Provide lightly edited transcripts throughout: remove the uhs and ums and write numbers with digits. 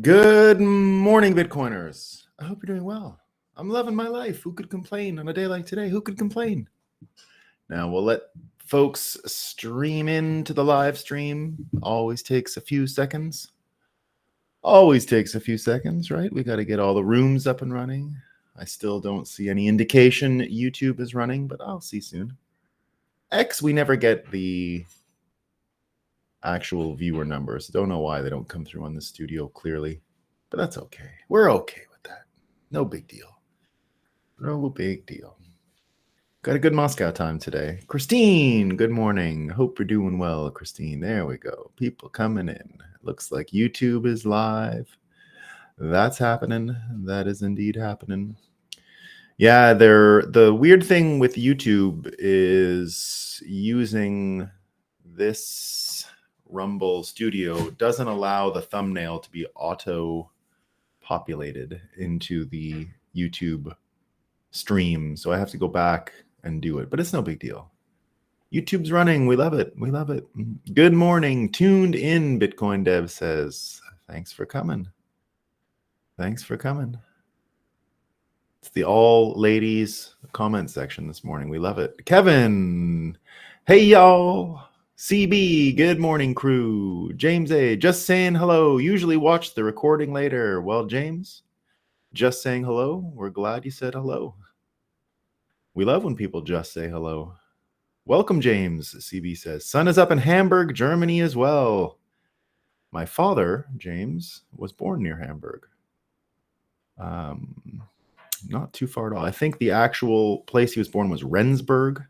Good morning, Bitcoiners. I hope you're doing well. I'm loving my life. Who could complain on a day like today? Who could complain? Now, we'll let folks stream into the live stream. Always takes a few seconds. Right? We got to get all the rooms up and running. I still don't see any indication YouTube is running, but I'll see soon. X, we never get the actual viewer numbers. Don't know why they don't come through on the studio clearly, but that's okay. We're okay with that. No big deal. No big deal. Got a good Moscow time today. Christine, good morning. Hope you're doing well, Christine. There we go. People coming in. Looks like YouTube is live. That's happening. That is indeed happening. Yeah, the weird thing with YouTube is using this Rumble Studio doesn't allow the thumbnail to be auto-populated into the YouTube stream. So I have to go back and do it, but it's no big deal. YouTube's running. We love it. We love it. Good morning. Tuned in, Bitcoin Dev says. Thanks for coming. Thanks for coming. It's the all ladies comment section this morning. We love it. Kevin. Hey, y'all. CB, good morning, crew. James A, just saying hello. Usually watch the recording later. Well, James, just saying hello. We're glad you said hello. We love when people just say hello. Welcome, James, CB says. Sun is up in Hamburg, Germany as well. My father, James, was born near Hamburg. Not too far at all. I think the actual place he was born was Rendsburg.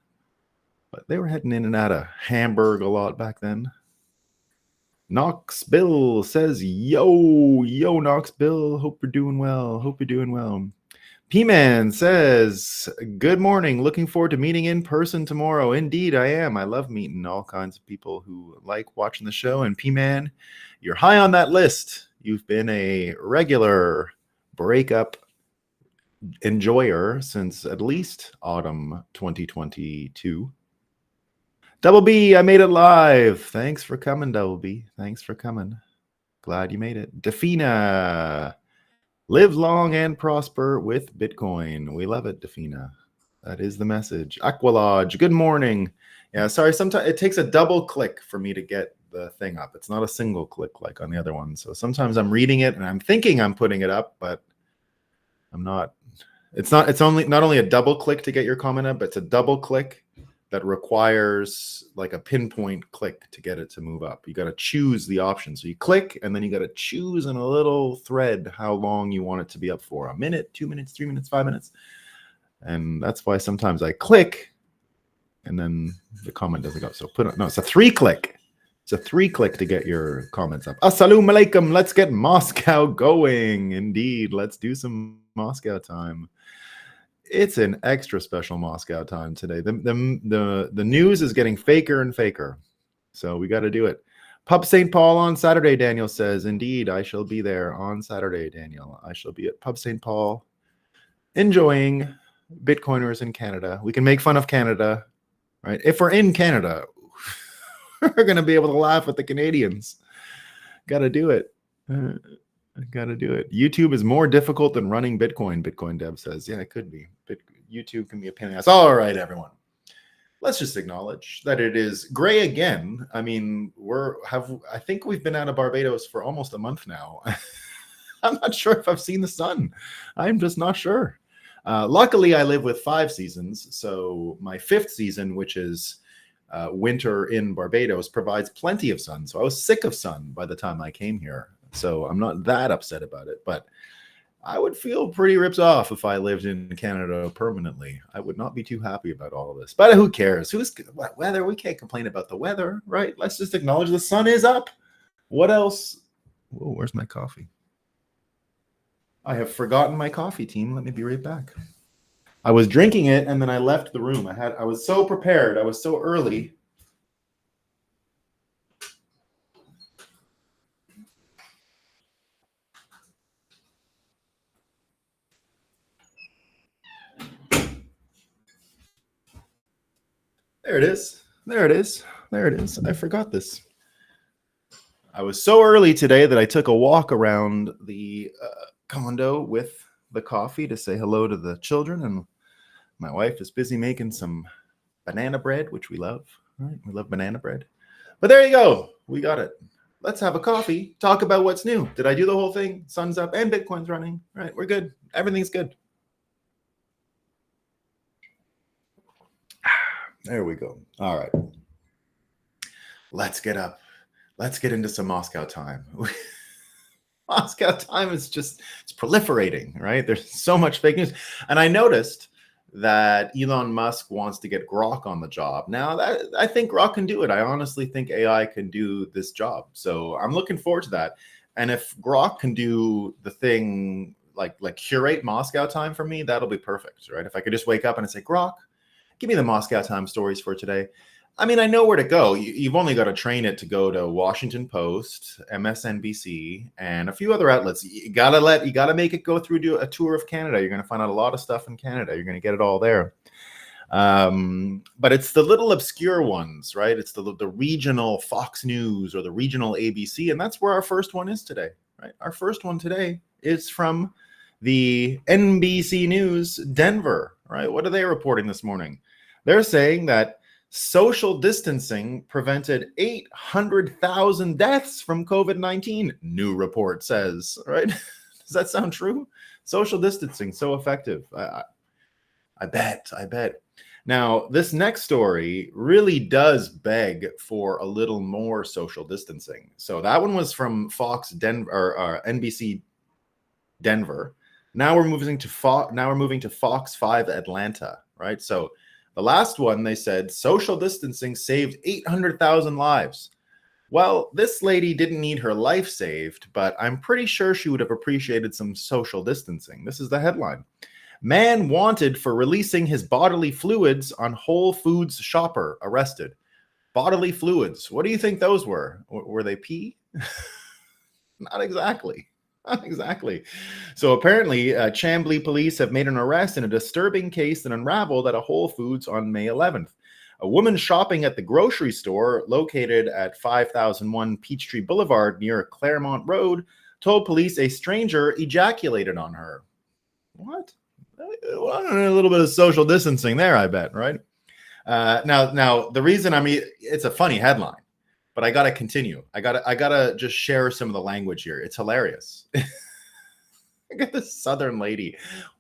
But they were heading in and out of Hamburg a lot back then. Knox Bill says, yo, Knox Bill. Hope you're doing well. P-Man says, good morning. Looking forward to meeting in person tomorrow. Indeed, I am. I love meeting all kinds of people who like watching the show. And P-Man, you're high on that list. You've been a regular Breakup enjoyer since at least autumn 2022. Double B, I made it live. Thanks for coming, Double B. Thanks for coming. Glad you made it. Defina, live long and prosper with Bitcoin. We love it, Defina. That is the message. Aqualodge, good morning. Yeah, sorry, sometimes it takes a double click for me to get the thing up. It's not a single click like on the other one. So sometimes I'm reading it and I'm thinking I'm putting it up, but I'm not. It's not only a double click to get your comment up, but it's a double click that requires like a pinpoint click to get it to move up. You got to choose the option. So you click and then you got to choose in a little thread how long you want it to be up for. A minute, 2 minutes, 3 minutes, 5 minutes. And that's why sometimes I click and then the comment doesn't go. So it's a 3-click. It's a 3-click to get your comments up. Assalamu alaikum. Let's get Moscow going. Indeed. Let's do some Moscow time. It's an extra special Moscow time today. The news is getting faker and faker. So we got to do it. Pub St. Paul on Saturday, Daniel says. Indeed, I shall be there on Saturday, Daniel. I shall be at Pub St. Paul enjoying Bitcoiners in Canada. We can make fun of Canada, right? If we're in Canada, we're going to be able to laugh at the Canadians. Got to do it. Got to do it. YouTube is more difficult than running Bitcoin, Bitcoin Dev says. Yeah, it could be. YouTube can be a pain in the ass. All right, everyone. Let's just acknowledge that it is gray again. I mean, I think we've been out of Barbados for almost a month now. I'm not sure if I've seen the sun. I'm just not sure. Luckily, I live with 5 seasons. So my 5th season, which is winter in Barbados, provides plenty of sun. So I was sick of sun by the time I came here. So I'm not that upset about it, but I would feel pretty ripped off if I lived in Canada permanently. I would not be too happy about all of this, but who cares? Weather? We can't complain about the weather, right? Let's just acknowledge the sun is up. What else? Whoa, where's my coffee? I have forgotten my coffee, team. Let me be right back. I was drinking it and then I left the room. I was so prepared. I was so early. There it is. I forgot this. I was so early today that I took a walk around the condo with the coffee to say hello to the children, and my wife is busy making some banana bread, which we love. Right? We love banana bread. But there you go. We got it. Let's have a coffee. Talk about what's new. Did I do the whole thing? Sun's up and Bitcoin's running. Right? We're good. Everything's good. There we go. All right. Let's get up. Let's get into some Moscow time. Moscow time is it's proliferating, right? There's so much fake news. And I noticed that Elon Musk wants to get Grok on the job. Now, I think Grok can do it. I honestly think AI can do this job. So I'm looking forward to that. And if Grok can do the thing like curate Moscow time for me, that'll be perfect, right? If I could just wake up and say, Grok, give me the Moscow time stories for today. I mean, I know where to go. You've only got to train it to go to Washington Post, MSNBC, and a few other outlets. You gotta make it go through a tour of Canada. You're going to find out a lot of stuff in Canada. You're going to get it all there. But it's the little obscure ones, right? It's the regional Fox News or the regional ABC, and that's where our first one is today, right? Our first one today is from the NBC News Denver, right? What are they reporting this morning? They're saying that social distancing prevented 800,000 deaths from COVID-19, new report says, right? Does that sound true? Social distancing, so effective. I bet. Now, this next story really does beg for a little more social distancing. So that one was from Fox Denver or NBC Denver. Now we're moving to Fox 5 Atlanta, right? So the last one, they said, social distancing saved 800,000 lives. Well, this lady didn't need her life saved, but I'm pretty sure she would have appreciated some social distancing. This is the headline. Man wanted for releasing his bodily fluids on Whole Foods shopper arrested. Bodily fluids. What do you think those were? Were they pee? Not exactly. Not exactly. So apparently, Chambly police have made an arrest in a disturbing case that unraveled at a Whole Foods on May 11th. A woman shopping at the grocery store located at 5001 Peachtree Boulevard near Claremont Road told police a stranger ejaculated on her. What? Well, a little bit of social distancing there, I bet, right? Now, the reason, it's a funny headline. But I got to continue. I gotta just share some of the language here. It's hilarious. I got this Southern lady.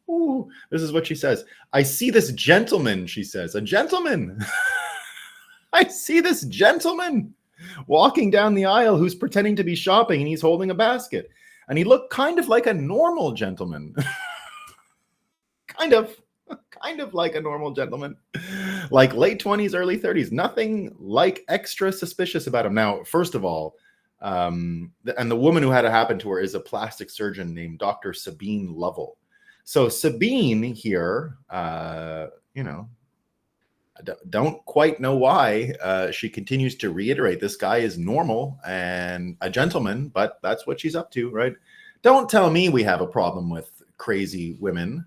Ooh, this is what she says. I see this gentleman, she says. A gentleman. I see this gentleman walking down the aisle who's pretending to be shopping and he's holding a basket. And he looked kind of like a normal gentleman. Kind of like a normal gentleman, like late 20s, early 30s, nothing like extra suspicious about him. Now, first of all, and the woman who had it happen to her is a plastic surgeon named Dr. Sabine Lovell. So Sabine here, don't quite know why she continues to reiterate this guy is normal and a gentleman, but that's what she's up to, right? Don't tell me we have a problem with crazy women.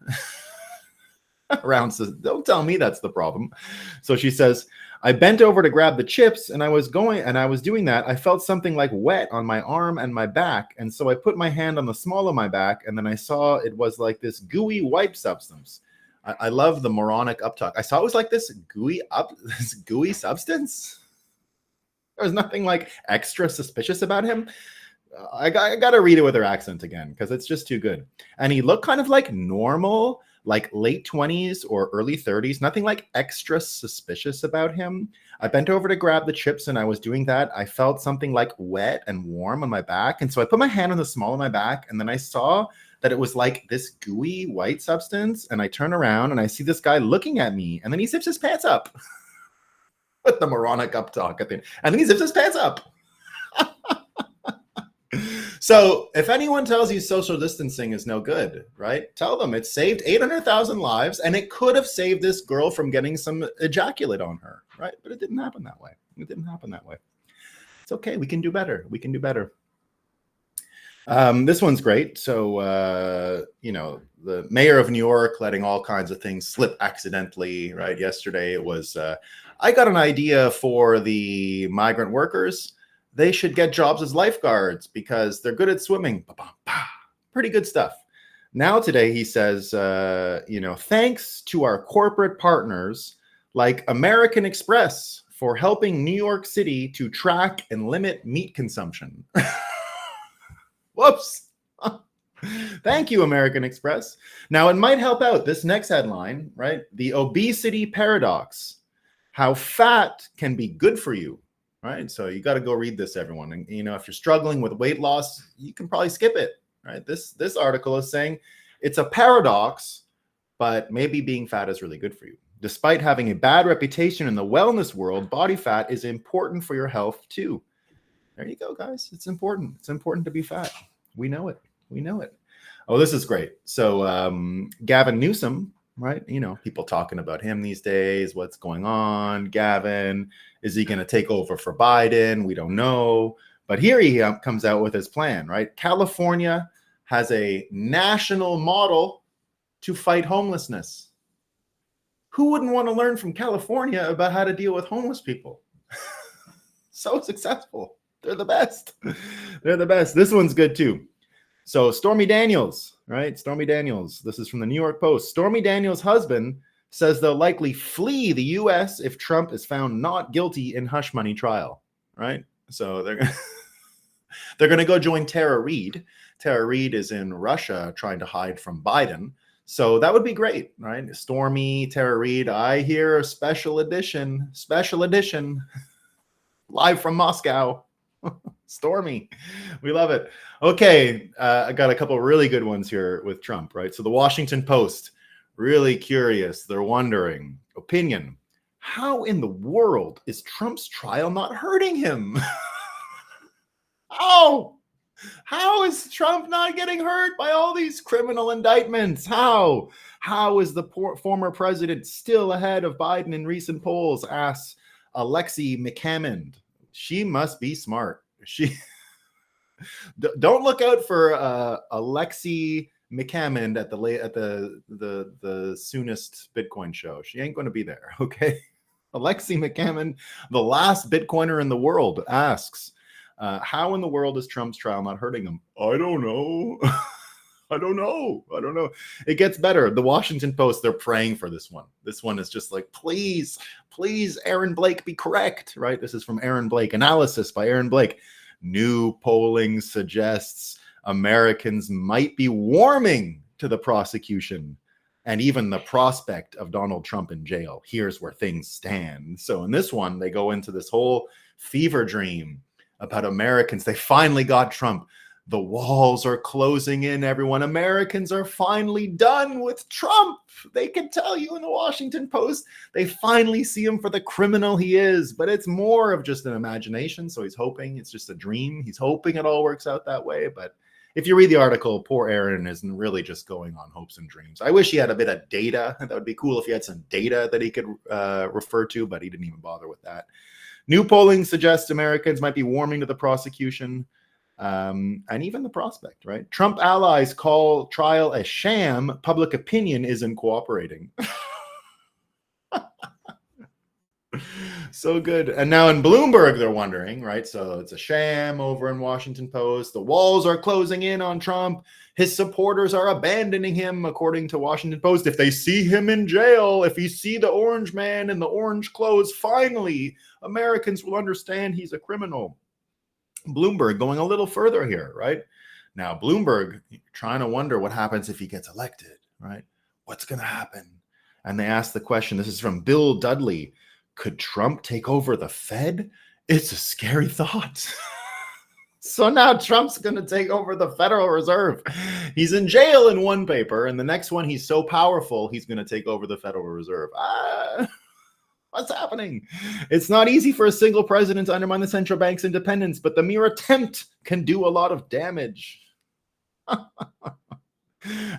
Around says, don't tell me that's the problem. So she says, I bent over to grab the chips and I was doing that. I felt something like wet on my arm and my back. And so I put my hand on the small of my back and then I saw it was like this gooey white substance. I love the moronic uptalk. I saw it was like this gooey substance. There was nothing like extra suspicious about him. I got to read it with her accent again because it's just too good. And he looked kind of like normal, like late 20s or early 30s, nothing like extra suspicious about him. I bent over to grab the chips and I was doing that. I felt something like wet and warm on my back. And so I put my hand on the small of my back and then I saw that it was like this gooey white substance. And I turn around and I see this guy looking at me and then he zips his pants up with the moronic uptalk at the end. And then he zips his pants up. So if anyone tells you social distancing is no good, right? Tell them it saved 800,000 lives and it could have saved this girl from getting some ejaculate on her, right? But it didn't happen that way. It didn't happen that way. It's okay. We can do better. We can do better. This one's great. So, the mayor of New York letting all kinds of things slip accidentally, right? Yesterday it was, I got an idea for the migrant workers. they should get jobs as lifeguards because they're good at swimming. Pretty good stuff. Now today he says, thanks to our corporate partners like American Express for helping New York City to track and limit meat consumption. Whoops. Thank you, American Express. Now, it might help out this next headline, right? The obesity paradox, how fat can be good for you, right? So you got to go read this, everyone. And, if you're struggling with weight loss, you can probably skip it, right? This article is saying it's a paradox, but maybe being fat is really good for you. Despite having a bad reputation in the wellness world, body fat is important for your health too. There you go, guys. It's important. It's important to be fat. We know it. We know it. Oh, this is great. So Gavin Newsom, right? People talking about him these days. What's going on? Gavin, is he going to take over for Biden? We don't know. But here he comes out with his plan, right? California has a national model to fight homelessness. Who wouldn't want to learn from California about how to deal with homeless people? So successful. They're the best. They're the best. This one's good too. So Stormy Daniels, right? Stormy Daniels. This is from the New York Post. Stormy Daniels' husband says they'll likely flee the U.S. if Trump is found not guilty in hush money trial, right? So they're going to go join Tara Reid. Tara Reid is in Russia trying to hide from Biden. So that would be great, right? Stormy, Tara Reid. I hear a special edition, live from Moscow. Stormy. We love it. Okay, I got a couple really good ones here with Trump, right? So the Washington Post, really curious. They're wondering, opinion, how in the world is Trump's trial not hurting him? How is Trump not getting hurt by all these criminal indictments? How is the former president still ahead of Biden in recent polls? Asks Alexi McCammond. She must be smart. Don't look out for Alexi McCammond at the soonest Bitcoin show. She ain't going to be there. Okay, Alexi McCammond, the last Bitcoiner in the world, asks, how in the world is Trump's trial not hurting him? I don't know. I don't know. It gets better. The Washington Post, they're praying for this one. This one is just like, please, Aaron Blake, be correct, right? This is from Aaron Blake. Analysis by Aaron Blake. New polling suggests Americans might be warming to the prosecution and even the prospect of Donald Trump in jail. Here's where things stand. So in this one, they go into this whole fever dream about Americans. They finally got Trump. The walls are closing in, everyone. Americans are finally done with Trump. They can tell you in the Washington Post, they finally see him for the criminal he is, but it's more of just an imagination. So he's hoping it's just a dream. He's hoping it all works out that way. But if you read the article, poor Aaron isn't really just going on hopes and dreams. I wish he had a bit of data. That would be cool if he had some data that he could refer to, but he didn't even bother with that. New polling suggests Americans might be warming to the prosecution. And even the prospect, right? Trump allies call trial a sham. Public opinion isn't cooperating. So good. And now in Bloomberg, they're wondering, right? So it's a sham over in Washington Post. The walls are closing in on Trump. His supporters are abandoning him, according to Washington Post. If they see him in jail, if you see the orange man in the orange clothes, finally, Americans will understand he's a criminal. Bloomberg going a little further here, right? Now, Bloomberg trying to wonder what happens if he gets elected, right? What's going to happen? And they ask the question, this is from Bill Dudley, could Trump take over the Fed? It's a scary thought. So now Trump's going to take over the Federal Reserve. He's in jail in one paper, and the next one, he's so powerful, he's going to take over the Federal Reserve. What's happening? It's not easy for a single president to undermine the central bank's independence, but the mere attempt can do a lot of damage.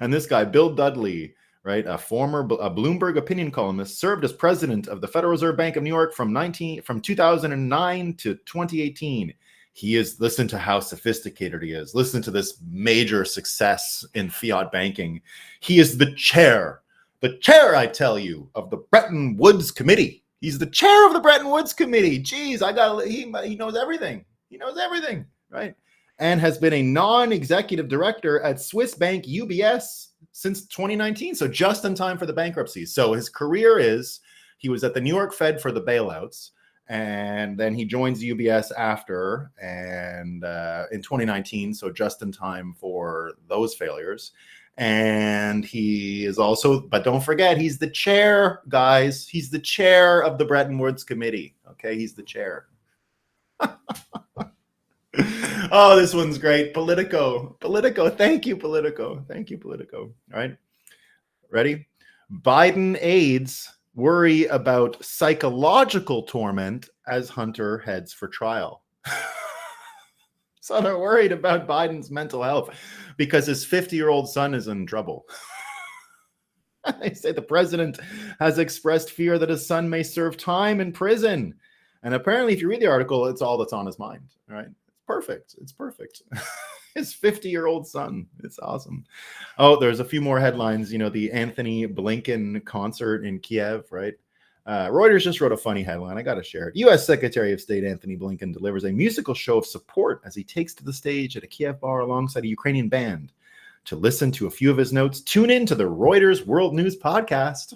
And this guy, Bill Dudley, right, a Bloomberg opinion columnist, served as president of the Federal Reserve Bank of New York from 2009 to 2018. He is, listen to how sophisticated he is. Listen to this major success in fiat banking. He is the chair, I tell you, of the Bretton Woods Committee. He's the chair of the Bretton Woods Committee. Geez, he knows everything. He knows everything, right? And has been a non-executive director at Swiss bank UBS since 2019. So just in time for the bankruptcy. So his career is, he was at the New York Fed for the bailouts, and then he joins UBS after, and in 2019, so just in time for those failures. And he is also, but don't forget, he's the chair, guys. He's the chair of the Bretton Woods Committee. Okay, he's the chair. Oh, this one's great. Politico. Thank you, Politico. All right, ready? Biden aides worry about psychological torment as Hunter heads for trial. So they're worried about Biden's mental health because his 50-year-old son is in trouble. They say the president has expressed fear that his son may serve time in prison. And apparently, if you read the article, it's all that's on his mind. All right. It's perfect. His 50-year-old son. It's awesome. Oh, there's a few more headlines. You know, the Anthony Blinken concert in Kiev, right? Reuters just wrote a funny headline. I got to share it. U.S. Secretary of State Anthony Blinken delivers a musical show of support as he takes to the stage at a Kiev bar alongside a Ukrainian band. To listen to a few of his notes, tune in to the Reuters World News podcast.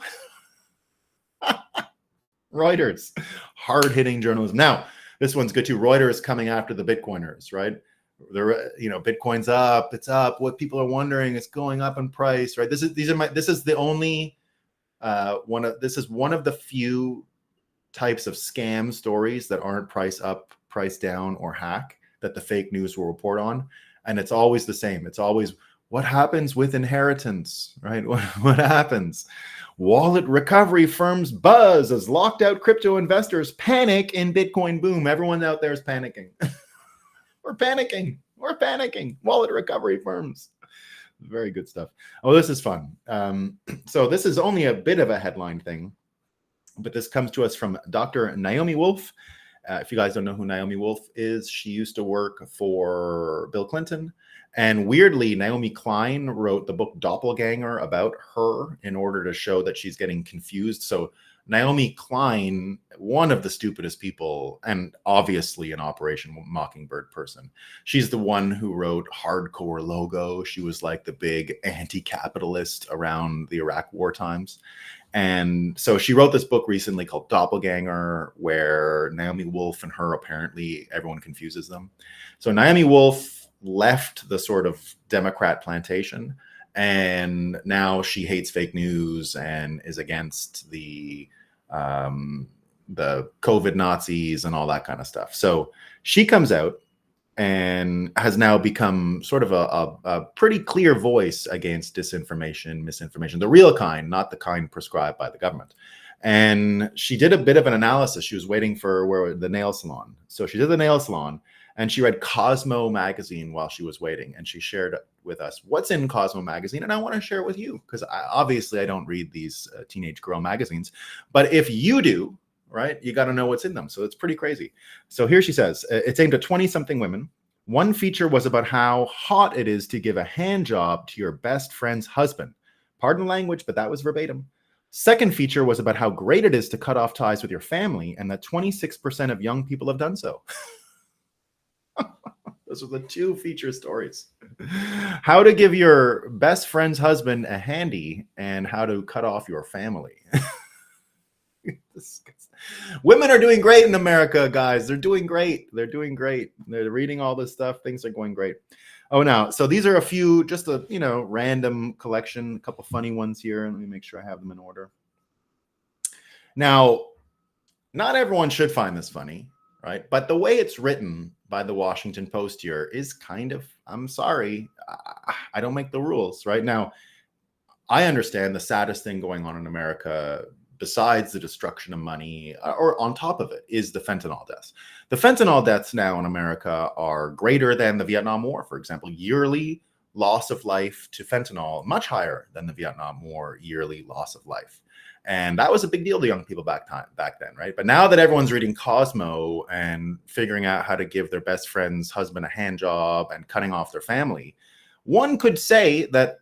Reuters, hard-hitting journalism. Now, this one's good too. Reuters coming after the Bitcoiners, right? They're, you know, Bitcoin's up, it's up. What people are wondering, it's going up in price, right? This is the only this is one of the few types of scam stories that aren't price up, price down, or hack that the fake news will report on. And it's always the same. It's always what happens with inheritance, right? What happens? Wallet recovery firms buzz as locked out crypto investors panic in Bitcoin boom. Everyone out there is panicking. We're panicking. Wallet recovery firms. Very good stuff. Oh, this is fun. So this is only a bit of a headline thing, but this comes to us from Dr. Naomi Wolf. If you guys don't know who Naomi Wolf is, she used to work for Bill Clinton. And weirdly, Naomi Klein wrote the book Doppelganger about her in order to show that she's getting confused. So Naomi Klein, one of the stupidest people, and obviously an Operation Mockingbird person. She's the one who wrote Hardcore Logo. She was like the big anti-capitalist around the Iraq war times. And so she wrote this book recently called Doppelganger, where Naomi Wolf and her, apparently everyone confuses them. So Naomi Wolf left the sort of Democrat plantation, and now she hates fake news and is against the COVID Nazis and all that kind of stuff. So she comes out and has now become sort of a pretty clear voice against disinformation, misinformation, the real kind, not the kind prescribed by the government. And she did a bit of an analysis. She was waiting for the nail salon. So she did the nail salon, and she read Cosmo magazine while she was waiting. And she shared with us what's in Cosmo magazine. And I want to share it with you because obviously I don't read these teenage girl magazines. But if you do, right, you got to know what's in them. So it's pretty crazy. So here she says, it's aimed at 20-something women. One feature was about how hot it is to give a hand job to your best friend's husband. Pardon language, but that was verbatim. Second feature was about how great it is to cut off ties with your family, and that 26% of young people have done so. Those are the two feature stories. How to give your best friend's husband a handy and how to cut off your family. Women are doing great in America, guys. They're doing great. They're reading all this stuff. Things are going great. Oh, now, so these are a few, just a, random collection, a couple funny ones here. Let me make sure I have them in order. Now, not everyone should find this funny, right? But the way it's written by the Washington Post here is kind of, I'm sorry, I don't make the rules. Right now, I understand the saddest thing going on in America, besides the destruction of money, or on top of it, is the fentanyl deaths. The fentanyl deaths now in America are greater than the Vietnam War, for example. Yearly loss of life to fentanyl, much higher than the Vietnam War yearly loss of life. And that was a big deal to young people back then, right? But now that everyone's reading Cosmo and figuring out how to give their best friend's husband a hand job and cutting off their family, one could say that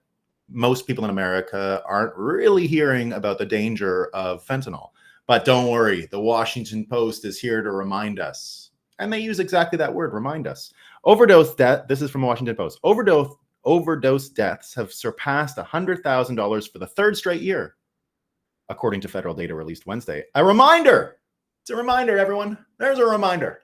most people in America aren't really hearing about the danger of fentanyl. But don't worry, the Washington Post is here to remind us. And they use exactly that word, remind us. Overdose death, this is from Washington Post. Overdose deaths have surpassed $100,000 for the third straight year, according to federal data released Wednesday. A reminder. It's a reminder, everyone. There's a reminder,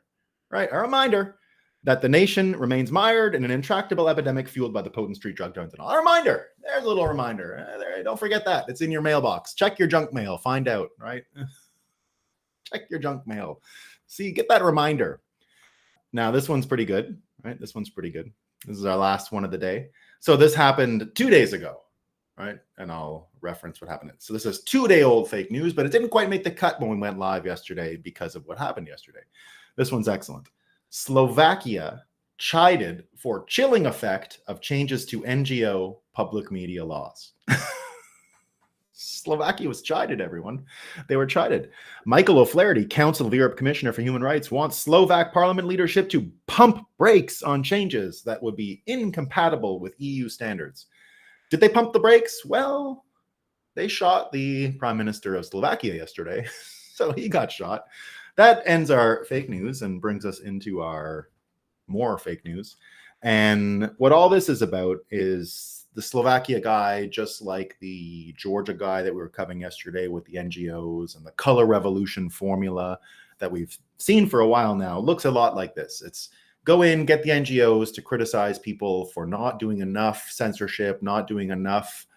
right? A reminder that the nation remains mired in an intractable epidemic fueled by the potent street drug fentanyl. A reminder. There's a little reminder. Don't forget that. It's in your mailbox. Check your junk mail. Find out, right? Check your junk mail. See, get that reminder. Now, this one's pretty good, right? This one's pretty good. This is our last one of the day. So this happened 2 days ago, right? And I'll reference what happened. So this is 2-day-old fake news, but it didn't quite make the cut when we went live yesterday because of what happened yesterday. This one's excellent. Slovakia chided for chilling effect of changes to NGO public media laws. Slovakia was chided, everyone. They were chided. Michael O'Flaherty, Council of Europe Commissioner for Human Rights, wants Slovak parliament leadership to pump brakes on changes that would be incompatible with EU standards. Did they pump the brakes? Well, they shot the Prime Minister of Slovakia yesterday, so he got shot. That ends our fake news and brings us into our more fake news. And what all this is about is the Slovakia guy, just like the Georgia guy that we were covering yesterday with the NGOs and the color revolution formula that we've seen for a while now, looks a lot like this. It's go in, get the NGOs to criticize people for not doing enough censorship, not doing enough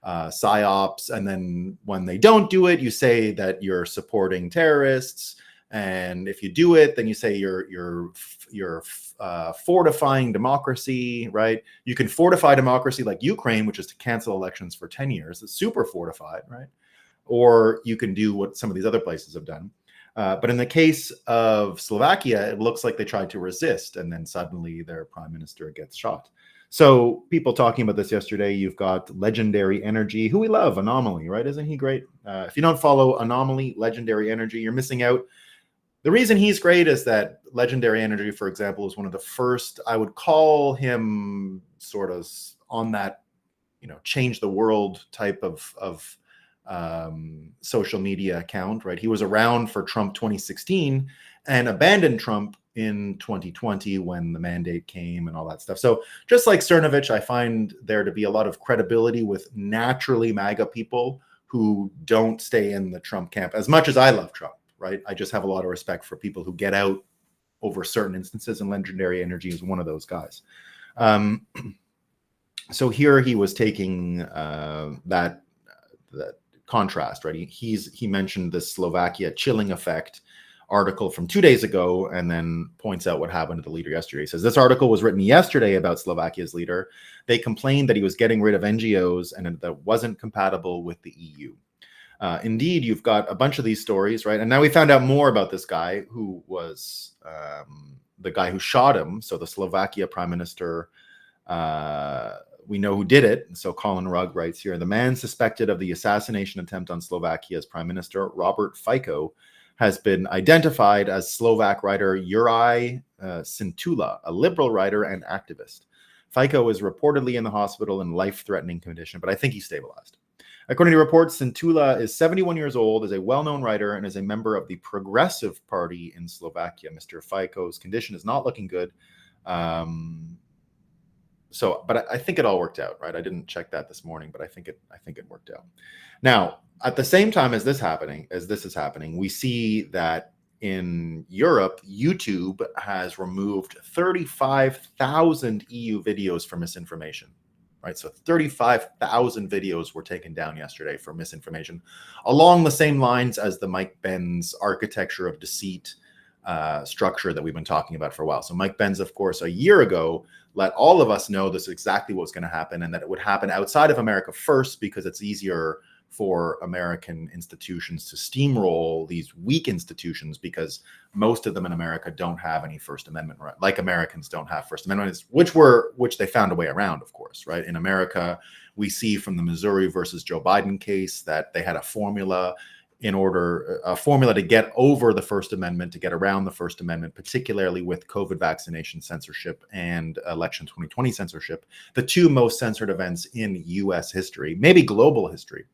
psyops. And then when they don't do it, you say that you're supporting terrorists. And if you do it, then you say you're fortifying democracy, right? You can fortify democracy like Ukraine, which is to cancel elections for 10 years. It's super fortified, right? Or you can do what some of these other places have done. But in the case of Slovakia, it looks like they tried to resist, and then suddenly their prime minister gets shot. So people talking about this yesterday, you've got Legendary Energy, who we love, Anomaly, right? Isn't he great? If you don't follow Anomaly, Legendary Energy, you're missing out. The reason he's great is that Legendary Energy, for example, is one of the first, I would call him sort of on that, change the world type of social media account, right? He was around for Trump 2016 and abandoned Trump in 2020 when the mandate came and all that stuff. So just like Cernovich, I find there to be a lot of credibility with naturally MAGA people who don't stay in the Trump camp as much as I love Trump. Right, I just have a lot of respect for people who get out over certain instances, and Legendary Energy is one of those guys. So here he was taking that contrast, right? He mentioned the Slovakia chilling effect article from 2 days ago, and then points out what happened to the leader yesterday. He says this article was written yesterday about Slovakia's leader. They complained that he was getting rid of NGOs and that wasn't compatible with the EU. Indeed, you've got a bunch of these stories, right? And now we found out more about this guy who was the guy who shot him. So the Slovakia prime minister, we know who did it. So Colin Rugg writes here, the man suspected of the assassination attempt on Slovakia's prime minister, Robert Fico, has been identified as Slovak writer Juraj Cintula, a liberal writer and activist. Fico is reportedly in the hospital in life-threatening condition, but I think he's stabilized. According to reports, Cintula is 71 years old, is a well-known writer, and is a member of the Progressive Party in Slovakia. Mr. Fico's condition is not looking good. But I think it all worked out, right? I didn't check that this morning, but I think it worked out. Now, at the same time as this is happening, we see that in Europe, YouTube has removed 35,000 EU videos for misinformation. Right, so 35,000 videos were taken down yesterday for misinformation, along the same lines as the Mike Benz architecture of deceit structure that we've been talking about for a while. So Mike Benz, of course, a year ago, let all of us know this is exactly what's going to happen, and that it would happen outside of America first because it's easier for American institutions to steamroll these weak institutions, because most of them in America don't have any First Amendment right, like Americans don't have First Amendment, which they found a way around, of course, right? In America, we see from the Missouri versus Joe Biden case that they had a formula to get over the First Amendment, to get around the First Amendment, particularly with COVID vaccination censorship and election 2020 censorship, the two most censored events in U.S. history, maybe global history.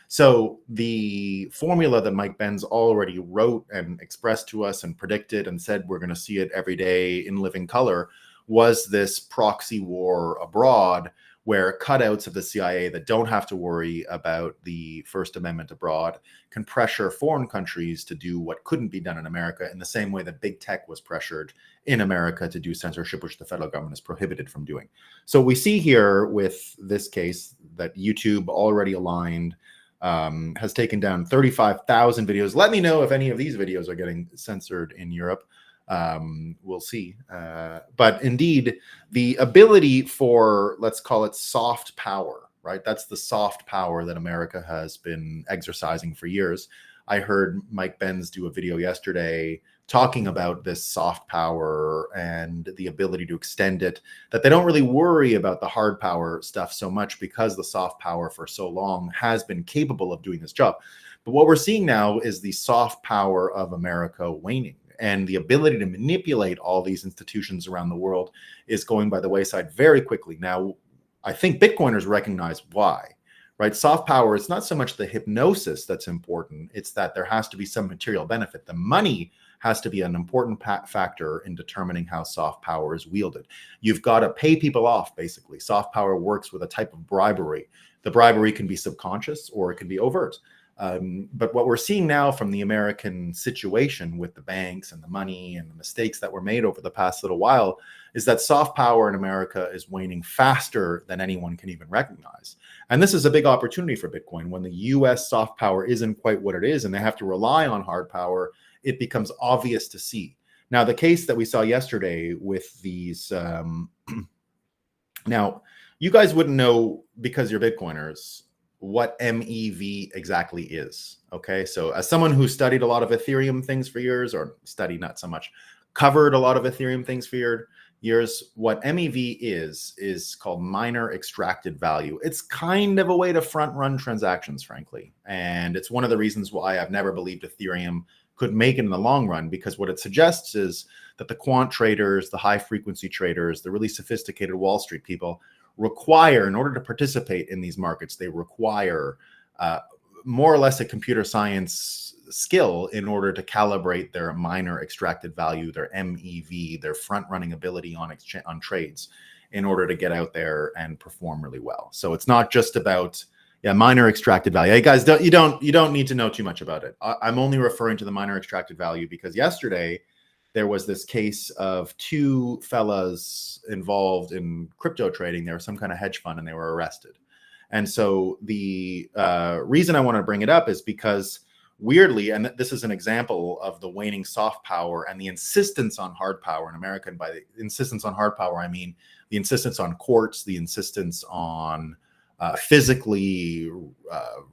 So the formula that Mike Benz already wrote and expressed to us and predicted and said we're going to see it every day in living color was this proxy war abroad, where cutouts of the CIA that don't have to worry about the First Amendment abroad can pressure foreign countries to do what couldn't be done in America, in the same way that big tech was pressured in America to do censorship, which the federal government is prohibited from doing. So we see here with this case that YouTube, already aligned, has taken down 35,000 videos. Let me know if any of these videos are getting censored in Europe. We'll see. But indeed, the ability for, let's call it soft power, right? That's the soft power that America has been exercising for years. I heard Mike Benz do a video yesterday talking about this soft power and the ability to extend it, that they don't really worry about the hard power stuff so much because the soft power for so long has been capable of doing this job. But what we're seeing now is the soft power of America waning, and the ability to manipulate all these institutions around the world is going by the wayside very quickly. Now, I think Bitcoiners recognize why, right? Soft power is not so much the hypnosis that's important. It's that there has to be some material benefit. The money has to be an important factor in determining how soft power is wielded. You've got to pay people off, basically. Soft power works with a type of bribery. The bribery can be subconscious or it can be overt. But what we're seeing now from the American situation with the banks and the money and the mistakes that were made over the past little while is that soft power in America is waning faster than anyone can even recognize. And this is a big opportunity for Bitcoin. When the US soft power isn't quite what it is and they have to rely on hard power, it becomes obvious to see. Now, the case that we saw yesterday with these, now, you guys wouldn't know because you're Bitcoiners what MEV exactly is. Okay, so as someone who studied a lot of Ethereum things for years, or studied not so much, covered a lot of Ethereum things for years, what MEV is called miner extracted value. It's kind of a way to front run transactions, frankly. And it's one of the reasons why I've never believed Ethereum could make it in the long run, because what it suggests is that the quant traders, the high frequency traders, the really sophisticated Wall Street people require, in order to participate in these markets, they require more or less a computer science skill in order to calibrate their miner extracted value, their MEV, their front running ability on trades, in order to get out there and perform really well. So it's not just about miner extracted value. Hey guys, you don't need to know too much about it. I'm only referring to the miner extracted value because yesterday there was this case of two fellas involved in crypto trading. They were some kind of hedge fund and they were arrested. And so the reason I want to bring it up is because weirdly, and this is an example of the waning soft power and the insistence on hard power in America. And by the insistence on hard power, I mean the insistence on courts, the insistence on physically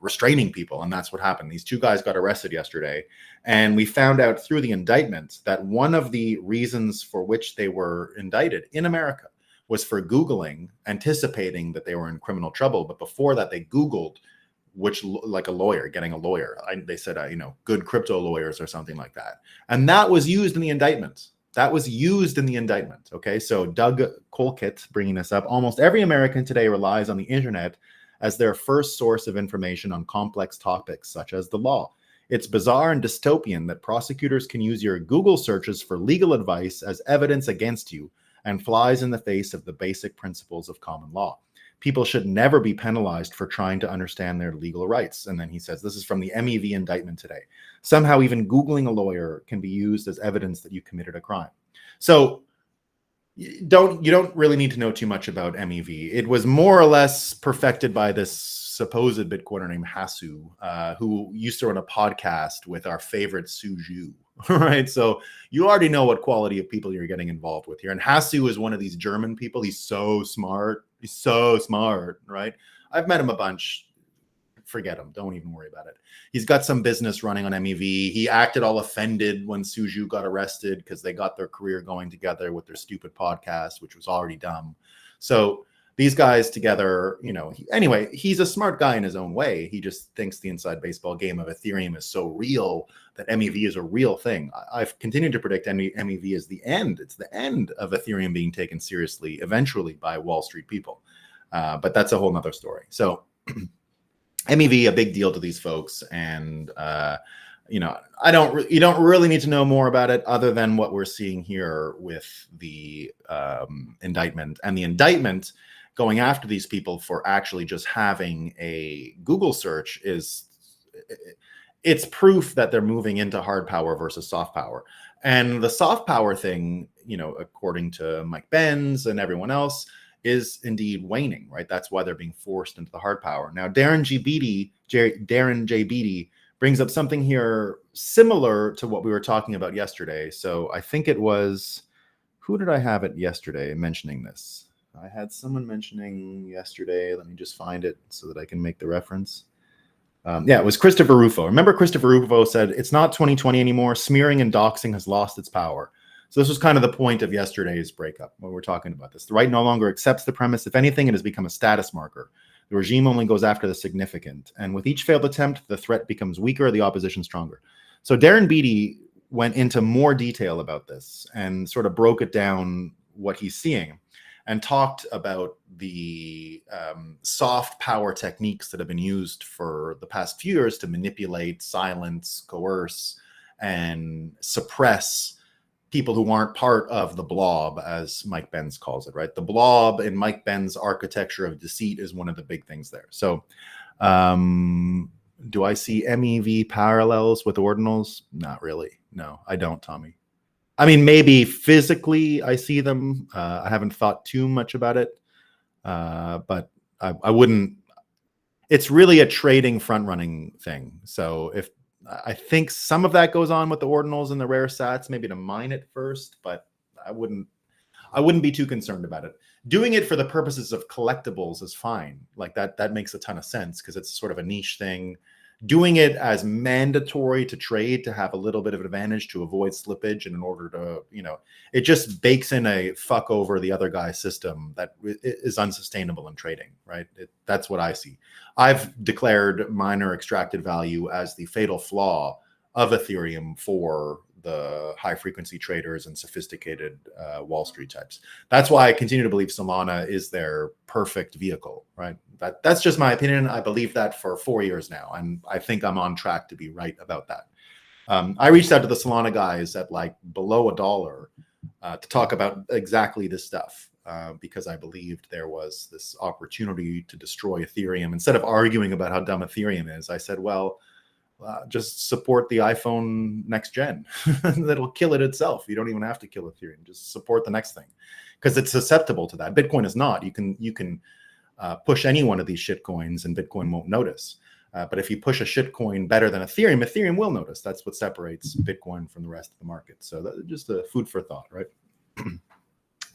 restraining people. And that's what happened. These two guys got arrested yesterday. And we found out through the indictment that one of the reasons for which they were indicted in America was for Googling, anticipating that they were in criminal trouble. But before that, they Googled like a lawyer, getting a lawyer. They said, good crypto lawyers or something like that. And that was used in the indictment. Okay, so Doug Colkett bringing this up. Almost every American today relies on the internet as their first source of information on complex topics such as the law. It's bizarre and dystopian that prosecutors can use your Google searches for legal advice as evidence against you, and flies in the face of the basic principles of common law. People should never be penalized for trying to understand their legal rights. And then he says, this is from the MEV indictment today. Somehow even Googling a lawyer can be used as evidence that you committed a crime. So you don't really need to know too much about MEV. It was more or less perfected by this supposed Bitcoiner named Hasu, who used to run a podcast with our favorite Suju. Right, so you already know what quality of people you're getting involved with here. And Hasu is one of these German people. He's so smart, right? I've met him a bunch. Forget him. Don't even worry about it. He's got some business running on MEV. He acted all offended when Suju got arrested because they got their career going together with their stupid podcast, which was already dumb. So these guys together, anyway, he's a smart guy in his own way. He just thinks the inside baseball game of Ethereum is so real that MEV is a real thing. I've continued to predict MEV is the end. It's the end of Ethereum being taken seriously eventually by Wall Street people. But that's a whole nother story. So MEV, a big deal to these folks, and you don't really need to know more about it other than what we're seeing here with the indictment, and the indictment going after these people for actually just having a Google search it's proof that they're moving into hard power versus soft power. And the soft power thing, according to Mike Benz and everyone else, is indeed waning, right? That's why they're being forced into the hard power. Now, Darren J. Beatty brings up something here similar to what we were talking about yesterday. So I think it was, who did I have it yesterday mentioning this? I had someone mentioning yesterday. Let me just find it so that I can make the reference. It was Christopher Rufo. Remember, Christopher Rufo said, it's not 2020 anymore. Smearing and doxing has lost its power. So this was kind of the point of yesterday's breakup when we're talking about this. The right no longer accepts the premise. If anything, it has become a status marker. The regime only goes after the significant. And with each failed attempt, the threat becomes weaker, the opposition stronger. So Darren Beatty went into more detail about this and sort of broke it down what he's seeing, and talked about the soft power techniques that have been used for the past few years to manipulate, silence, coerce, and suppress people who aren't part of the blob, as Mike Benz calls it, right? The blob in Mike Benz' architecture of deceit is one of the big things there. So do I see MEV parallels with ordinals? Not really. No, I don't, Tommy. I mean, maybe physically I see them. I haven't thought too much about it, but I wouldn't. It's really a trading front-running thing. So if I think some of that goes on with the ordinals and the rare sats, maybe to mine it first, but I wouldn't be too concerned about it. Doing it for the purposes of collectibles is fine. Like that makes a ton of sense because it's sort of a niche thing. Doing it as mandatory to trade to have a little bit of an advantage to avoid slippage, and in order to, it just bakes in a fuck over the other guy's system that is unsustainable in trading, right? That's what I see. I've declared miner extracted value as the fatal flaw of Ethereum for the high frequency traders and sophisticated Wall Street types. That's why I continue to believe Solana is their perfect vehicle, right? That's just my opinion. I believe that for 4 years now, and I think I'm on track to be right about that. I reached out to the Solana guys at like below $1 to talk about exactly this stuff because I believed there was this opportunity to destroy Ethereum. Instead of arguing about how dumb Ethereum is, I said, well, just support the iPhone next gen. That'll kill it itself. You don't even have to kill Ethereum. Just support the next thing because it's susceptible to that. Bitcoin is not. You can push any one of these shit coins and Bitcoin won't notice. But if you push a shit coin better than Ethereum, Ethereum will notice. That's what separates Bitcoin from the rest of the market. So that's just a food for thought, right?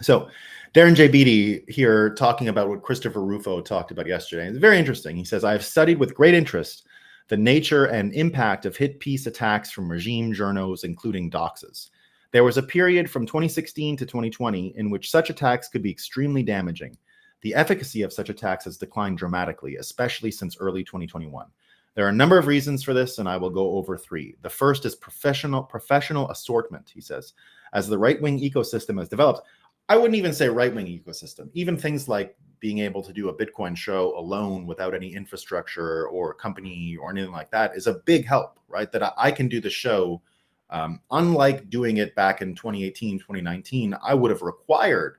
So Darren J. Beatty here talking about what Christopher Rufo talked about yesterday. It's very interesting. He says, I have studied with great interest the nature and impact of hit piece attacks from regime journos, including doxes. There was a period from 2016 to 2020 in which such attacks could be extremely damaging. The efficacy of such attacks has declined dramatically, especially since early 2021. There are a number of reasons for this, and I will go over 3. The first is professional assortment, he says. As the right-wing ecosystem has developed, I wouldn't even say right-wing ecosystem, even things like being able to do a Bitcoin show alone without any infrastructure or company or anything like that is a big help, right? That I can do the show. Unlike doing it back in 2018, 2019, I would have required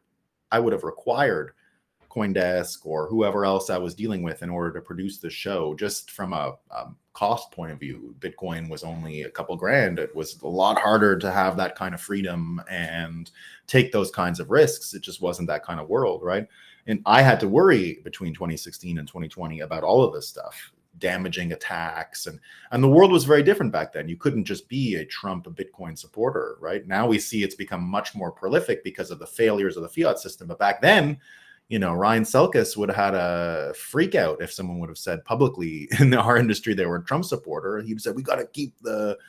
CoinDesk or whoever else I was dealing with in order to produce the show. Just from a cost point of view, Bitcoin was only a couple grand. It was a lot harder to have that kind of freedom and take those kinds of risks. It just wasn't that kind of world, right? And I had to worry between 2016 and 2020 about all of this stuff, damaging attacks, and the world was very different back then. You couldn't just be a Trump Bitcoin supporter, right? Now we see it's become much more prolific because of the failures of the fiat system. But back then, Ryan Selkis would have had a freak out if someone would have said publicly in our industry they were a Trump supporter. He'd said, we got to keep the,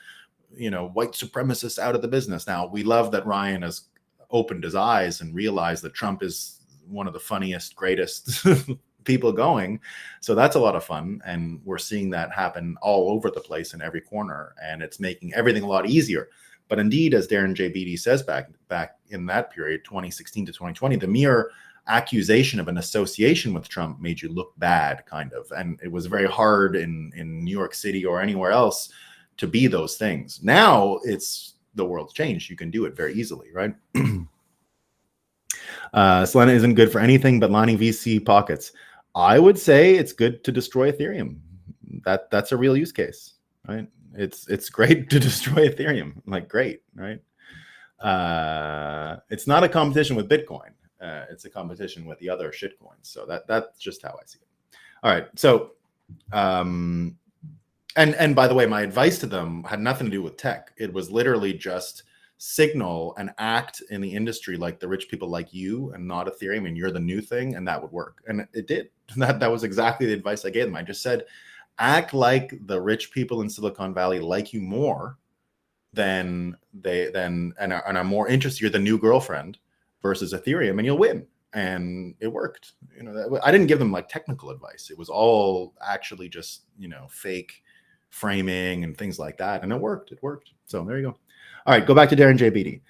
white supremacists out of the business. Now, we love that Ryan has opened his eyes and realized that Trump is one of the funniest, greatest people going. So that's a lot of fun. And we're seeing that happen all over the place in every corner. And it's making everything a lot easier. But indeed, as Darren J. Beatty says back in that period, 2016 to 2020, the mere accusation of an association with Trump made you look bad, kind of. And it was very hard in New York City or anywhere else to be those things. Now the world's changed. You can do it very easily, right? Solana isn't good for anything but lining VC pockets. I would say it's good to destroy Ethereum. That's a real use case, right? It's great to destroy Ethereum, like great, right? It's not a competition with Bitcoin. It's a competition with the other shitcoins. So that's just how I see it. All right. So, and by the way, my advice to them had nothing to do with tech. It was literally just signal and act in the industry like the rich people like you and not Ethereum, and you're the new thing, and that would work. And it did. That was exactly the advice I gave them. I just said, act like the rich people in Silicon Valley like you more than and are more interested. You're the new girlfriend versus Ethereum, and you'll win. And it worked. I didn't give them like technical advice. It was all actually just fake framing and things like that, and it worked. So there you go. All right, go back to Darren J. Beatty.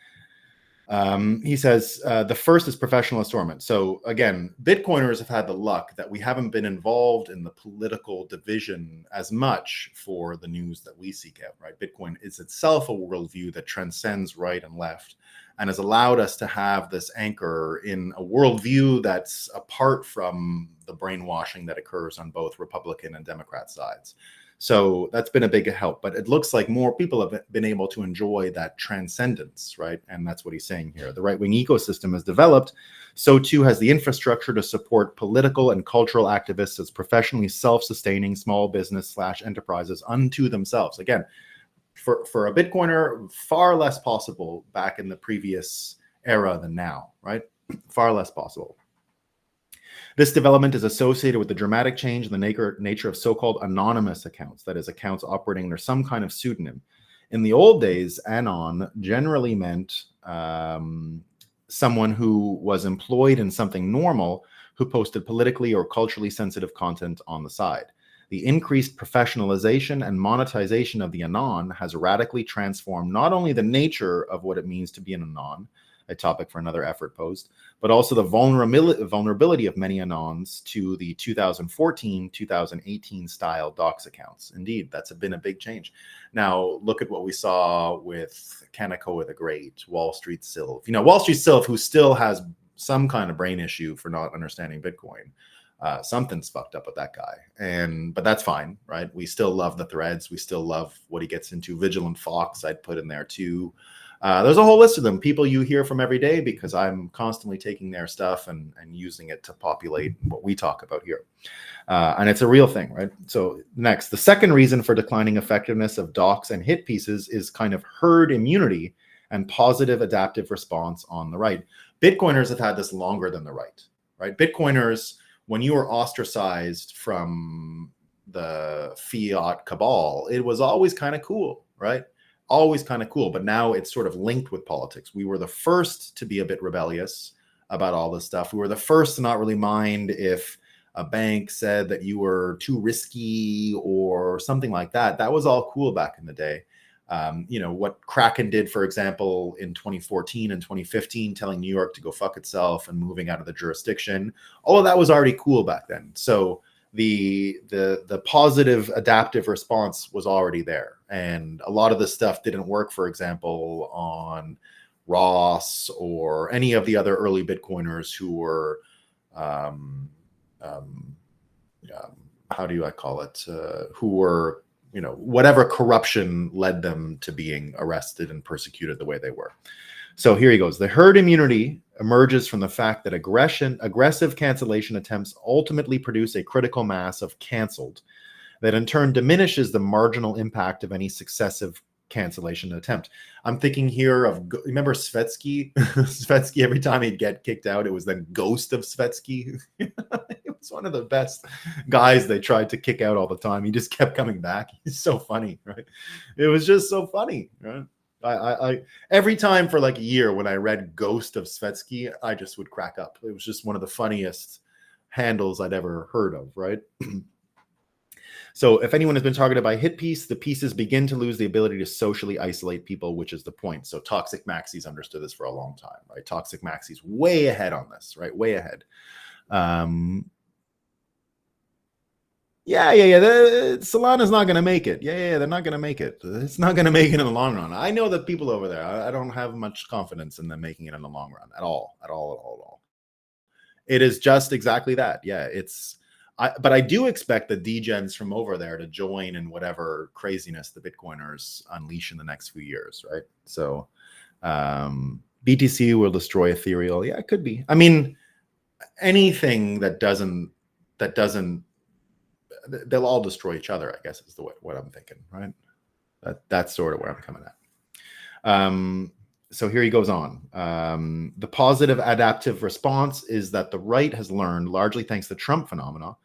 He says, the first is professional assortment. So again, Bitcoiners have had the luck that we haven't been involved in the political division as much for the news that we seek out, right? Bitcoin is itself a worldview that transcends right and left and has allowed us to have this anchor in a worldview that's apart from the brainwashing that occurs on both Republican and Democrat sides. So that's been a big help, but it looks like more people have been able to enjoy that transcendence, right? And that's what he's saying here. The right-wing ecosystem has developed, so too has the infrastructure to support political and cultural activists as professionally self-sustaining small business / enterprises unto themselves. Again, for a Bitcoiner, far less possible back in the previous era than now, right? Far less possible. This development is associated with the dramatic change in the nature of so-called anonymous accounts, that is, accounts operating under some kind of pseudonym. In the old days, anon generally meant someone who was employed in something normal who posted politically or culturally sensitive content on the side. The increased professionalization and monetization of the anon has radically transformed not only the nature of what it means to be an anon, a topic for another effort posed, but also the vulnerability of many anons to the 2014-2018 style docs accounts. Indeed, that's been a big change. Now, look at what we saw with Kanakoa the Great, Wall Street Sylv. Wall Street Sylv, who still has some kind of brain issue for not understanding Bitcoin. Something's fucked up with that guy. But that's fine, right? We still love the threads. We still love what he gets into. Vigilant Fox, I'd put in there too. There's a whole list of them, people you hear from every day, because I'm constantly taking their stuff and using it to populate what we talk about here. And it's a real thing, right? So next, the second reason for declining effectiveness of docs and hit pieces is kind of herd immunity and positive adaptive response on the right. Bitcoiners have had this longer than the right? Bitcoiners, when you were ostracized from the fiat cabal, it was always kind of cool, right? Always kind of cool, but now it's sort of linked with politics. We were the first to be a bit rebellious about all this stuff. We were the first to not really mind if a bank said that you were too risky or something like that. That was all cool back in the day. What Kraken did, for example, in 2014 and 2015, telling New York to go fuck itself and moving out of the jurisdiction, all of that was already cool back then. So the positive adaptive response was already there, and a lot of this stuff didn't work, for example, on Ross or any of the other early Bitcoiners who were how do I call it, who were whatever corruption led them to being arrested and persecuted the way they were. So here he goes. The herd immunity emerges from the fact that aggressive cancellation attempts ultimately produce a critical mass of canceled that in turn diminishes the marginal impact of any successive cancellation attempt. I'm thinking here of, remember Svetsky? Svetsky, every time he'd get kicked out, it was the ghost of Svetsky. It was one of the best guys they tried to kick out all the time. He just kept coming back. He's so funny, right? It was just so funny, right? I every time for like a year when I read Ghost of Svetsky, I just would crack up. It was just one of the funniest handles I'd ever heard of, right? So if anyone has been targeted by a hit piece, the pieces begin to lose the ability to socially isolate people, which is the point. So Toxic Maxis understood this for a long time, right? Toxic Maxis way ahead on this, right? Way ahead. Yeah. Solana's not going to make it. Yeah, they're not going to make it. It's not going to make it in the long run. I know the people over there. I don't have much confidence in them making it in the long run at all. It is just exactly that. Yeah, but I do expect the degens from over there to join in whatever craziness the Bitcoiners unleash in the next few years, right? So BTC will destroy Ethereal. Yeah, it could be. I mean, anything that doesn't, they'll all destroy each other, I guess is what I'm thinking, right? That's sort of where I'm coming at. So here he goes on. The positive adaptive response is that the right has learned, largely thanks to Trump phenomena,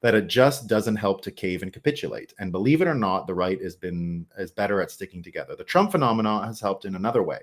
that it just doesn't help to cave and capitulate. And believe it or not, the right is better at sticking together. The Trump phenomena has helped in another way.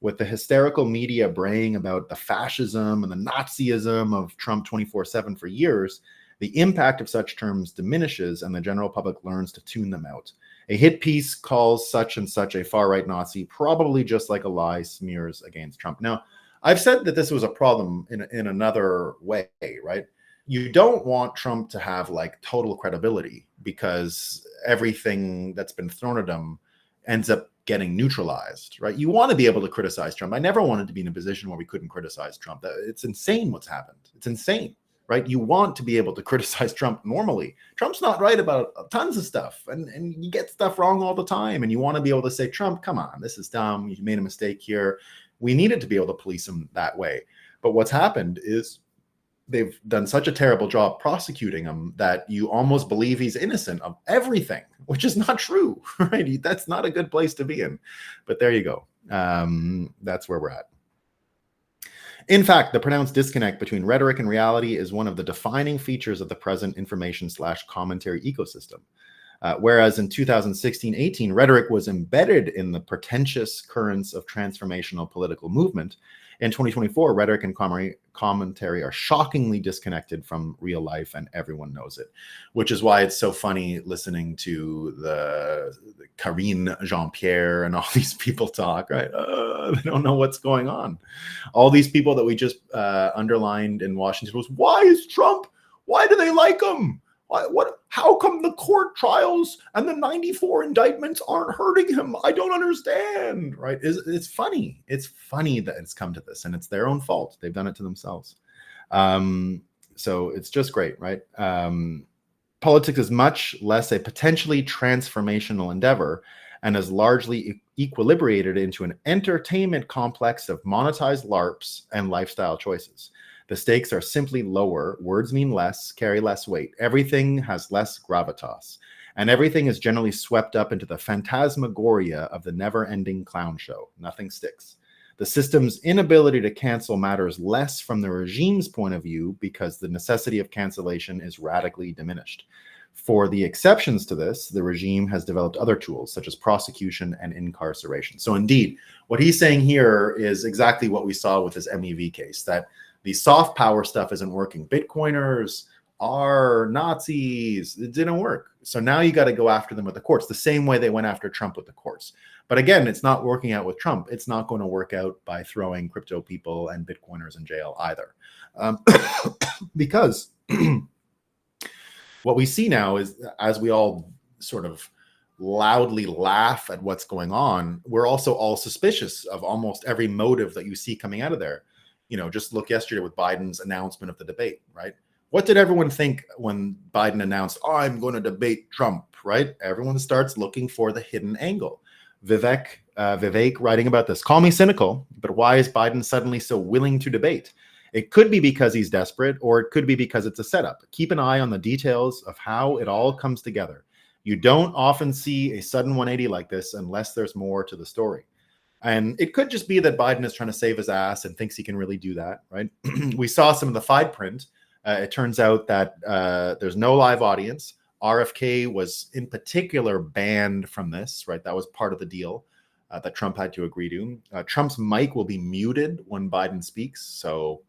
With the hysterical media braying about the fascism and the Nazism of Trump 24/7 for years, the impact of such terms diminishes and the general public learns to tune them out. A hit piece calls such and such a far-right Nazi, probably just like a lie smears against Trump. Now, I've said that this was a problem in another way, right? You don't want Trump to have like total credibility because everything that's been thrown at him ends up getting neutralized, right? You want to be able to criticize Trump. I never wanted to be in a position where we couldn't criticize Trump. It's insane what's happened. It's insane, right? You want to be able to criticize Trump normally. Trump's not right about tons of stuff, and you get stuff wrong all the time, and you want to be able to say, Trump, come on, this is dumb. You made a mistake here. We needed to be able to police him that way. But what's happened is they've done such a terrible job prosecuting him that you almost believe he's innocent of everything, which is not true, right? That's not a good place to be in. But there you go. That's where we're at. In fact, the pronounced disconnect between rhetoric and reality is one of the defining features of the present information/commentary ecosystem. Whereas in 2016-18, rhetoric was embedded in the pretentious currents of transformational political movement, in 2024, rhetoric and commentary are shockingly disconnected from real life, and everyone knows it, which is why it's so funny listening to the Karine Jean-Pierre and all these people talk, right? They don't know what's going on. All these people that we just underlined in Washington Post, why is Trump? Why do they like him? How come the court trials and the 94 indictments aren't hurting him? I don't understand, right? It's funny. It's funny that it's come to this, and it's their own fault. They've done it to themselves. So it's just great, right? Politics is much less a potentially transformational endeavor and is largely equilibrated into an entertainment complex of monetized LARPs and lifestyle choices. The stakes are simply lower. Words mean less, carry less weight. Everything has less gravitas. And everything is generally swept up into the phantasmagoria of the never-ending clown show. Nothing sticks. The system's inability to cancel matters less from the regime's point of view because the necessity of cancellation is radically diminished. For the exceptions to this, the regime has developed other tools such as prosecution and incarceration. So indeed, what he's saying here is exactly what we saw with this MEV case, that the soft power stuff isn't working. Bitcoiners are Nazis. It didn't work. So now you got to go after them with the courts, the same way they went after Trump with the courts. But again, it's not working out with Trump. It's not going to work out by throwing crypto people and Bitcoiners in jail either. Because what we see now is, as we all sort of loudly laugh at what's going on, we're also all suspicious of almost every motive that you see coming out of there. You know, just look yesterday with Biden's announcement of the debate, right? What did everyone think when Biden announced, oh, I'm going to debate Trump, right? Everyone starts looking for the hidden angle. Vivek writing about this, call me cynical, but why is Biden suddenly so willing to debate? It could be because he's desperate, or it could be because it's a setup. Keep an eye on the details of how it all comes together. You don't often see a sudden 180 like this unless there's more to the story. And it could just be that Biden is trying to save his ass and thinks he can really do that, right? We saw some of the fine print. It turns out that there's no live audience. RFK was in particular banned from this, right? That was part of the deal that Trump had to agree to. Trump's mic will be muted when Biden speaks. So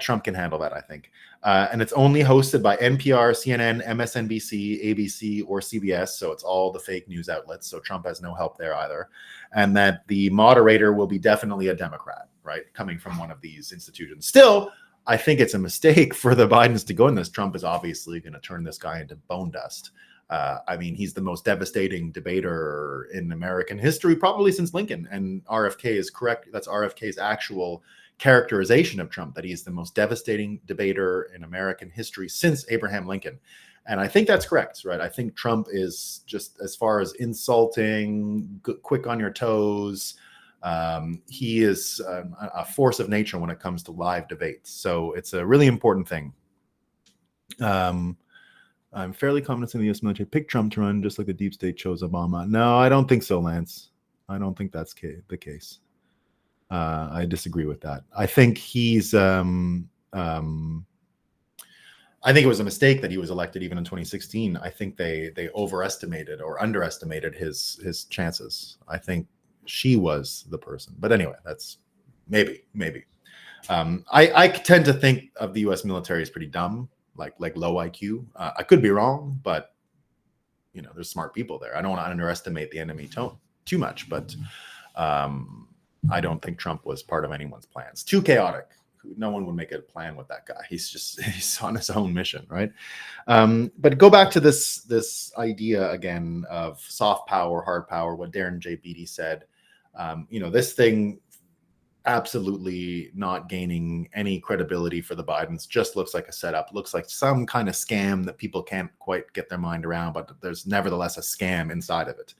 Trump can handle that, I think. And it's only hosted by NPR, CNN, MSNBC, ABC, or CBS. So it's all the fake news outlets. So Trump has no help there either. And that the moderator will be definitely a Democrat, right? Coming from one of these institutions. Still, I think it's a mistake for the Bidens to go in this. Trump is obviously going to turn this guy into bone dust. I mean, he's the most devastating debater in American history, probably since Lincoln. And RFK is correct. That's RFK's actual characterization of Trump, that he's the most devastating debater in American history since Abraham Lincoln. And I think that's correct, right? I think Trump is, just as far as insulting, quick on your toes, he is a force of nature when it comes to live debates. So it's a really important thing. I'm fairly confident in the U.S. military picked Trump to run, just like the deep state chose Obama. No, I don't think so, Lance. I don't think that's the case. I disagree with that. I think he's. I think it was a mistake that he was elected even in 2016. I think they overestimated or underestimated his chances. I think she was the person. But anyway, that's maybe. I tend to think of the U.S. military as pretty dumb. Like low IQ. I could be wrong, but there's smart people there. I don't want to underestimate the enemy too much, but I don't think Trump was part of anyone's plans. Too chaotic. No one would make a plan with that guy. He's on his own mission, right? But go back to this idea again of soft power, hard power. What Darren J. Beatty said. This thing. Absolutely not gaining any credibility for the Bidens. Just looks like a setup, looks like some kind of scam that people can't quite get their mind around, but there's nevertheless a scam inside of it.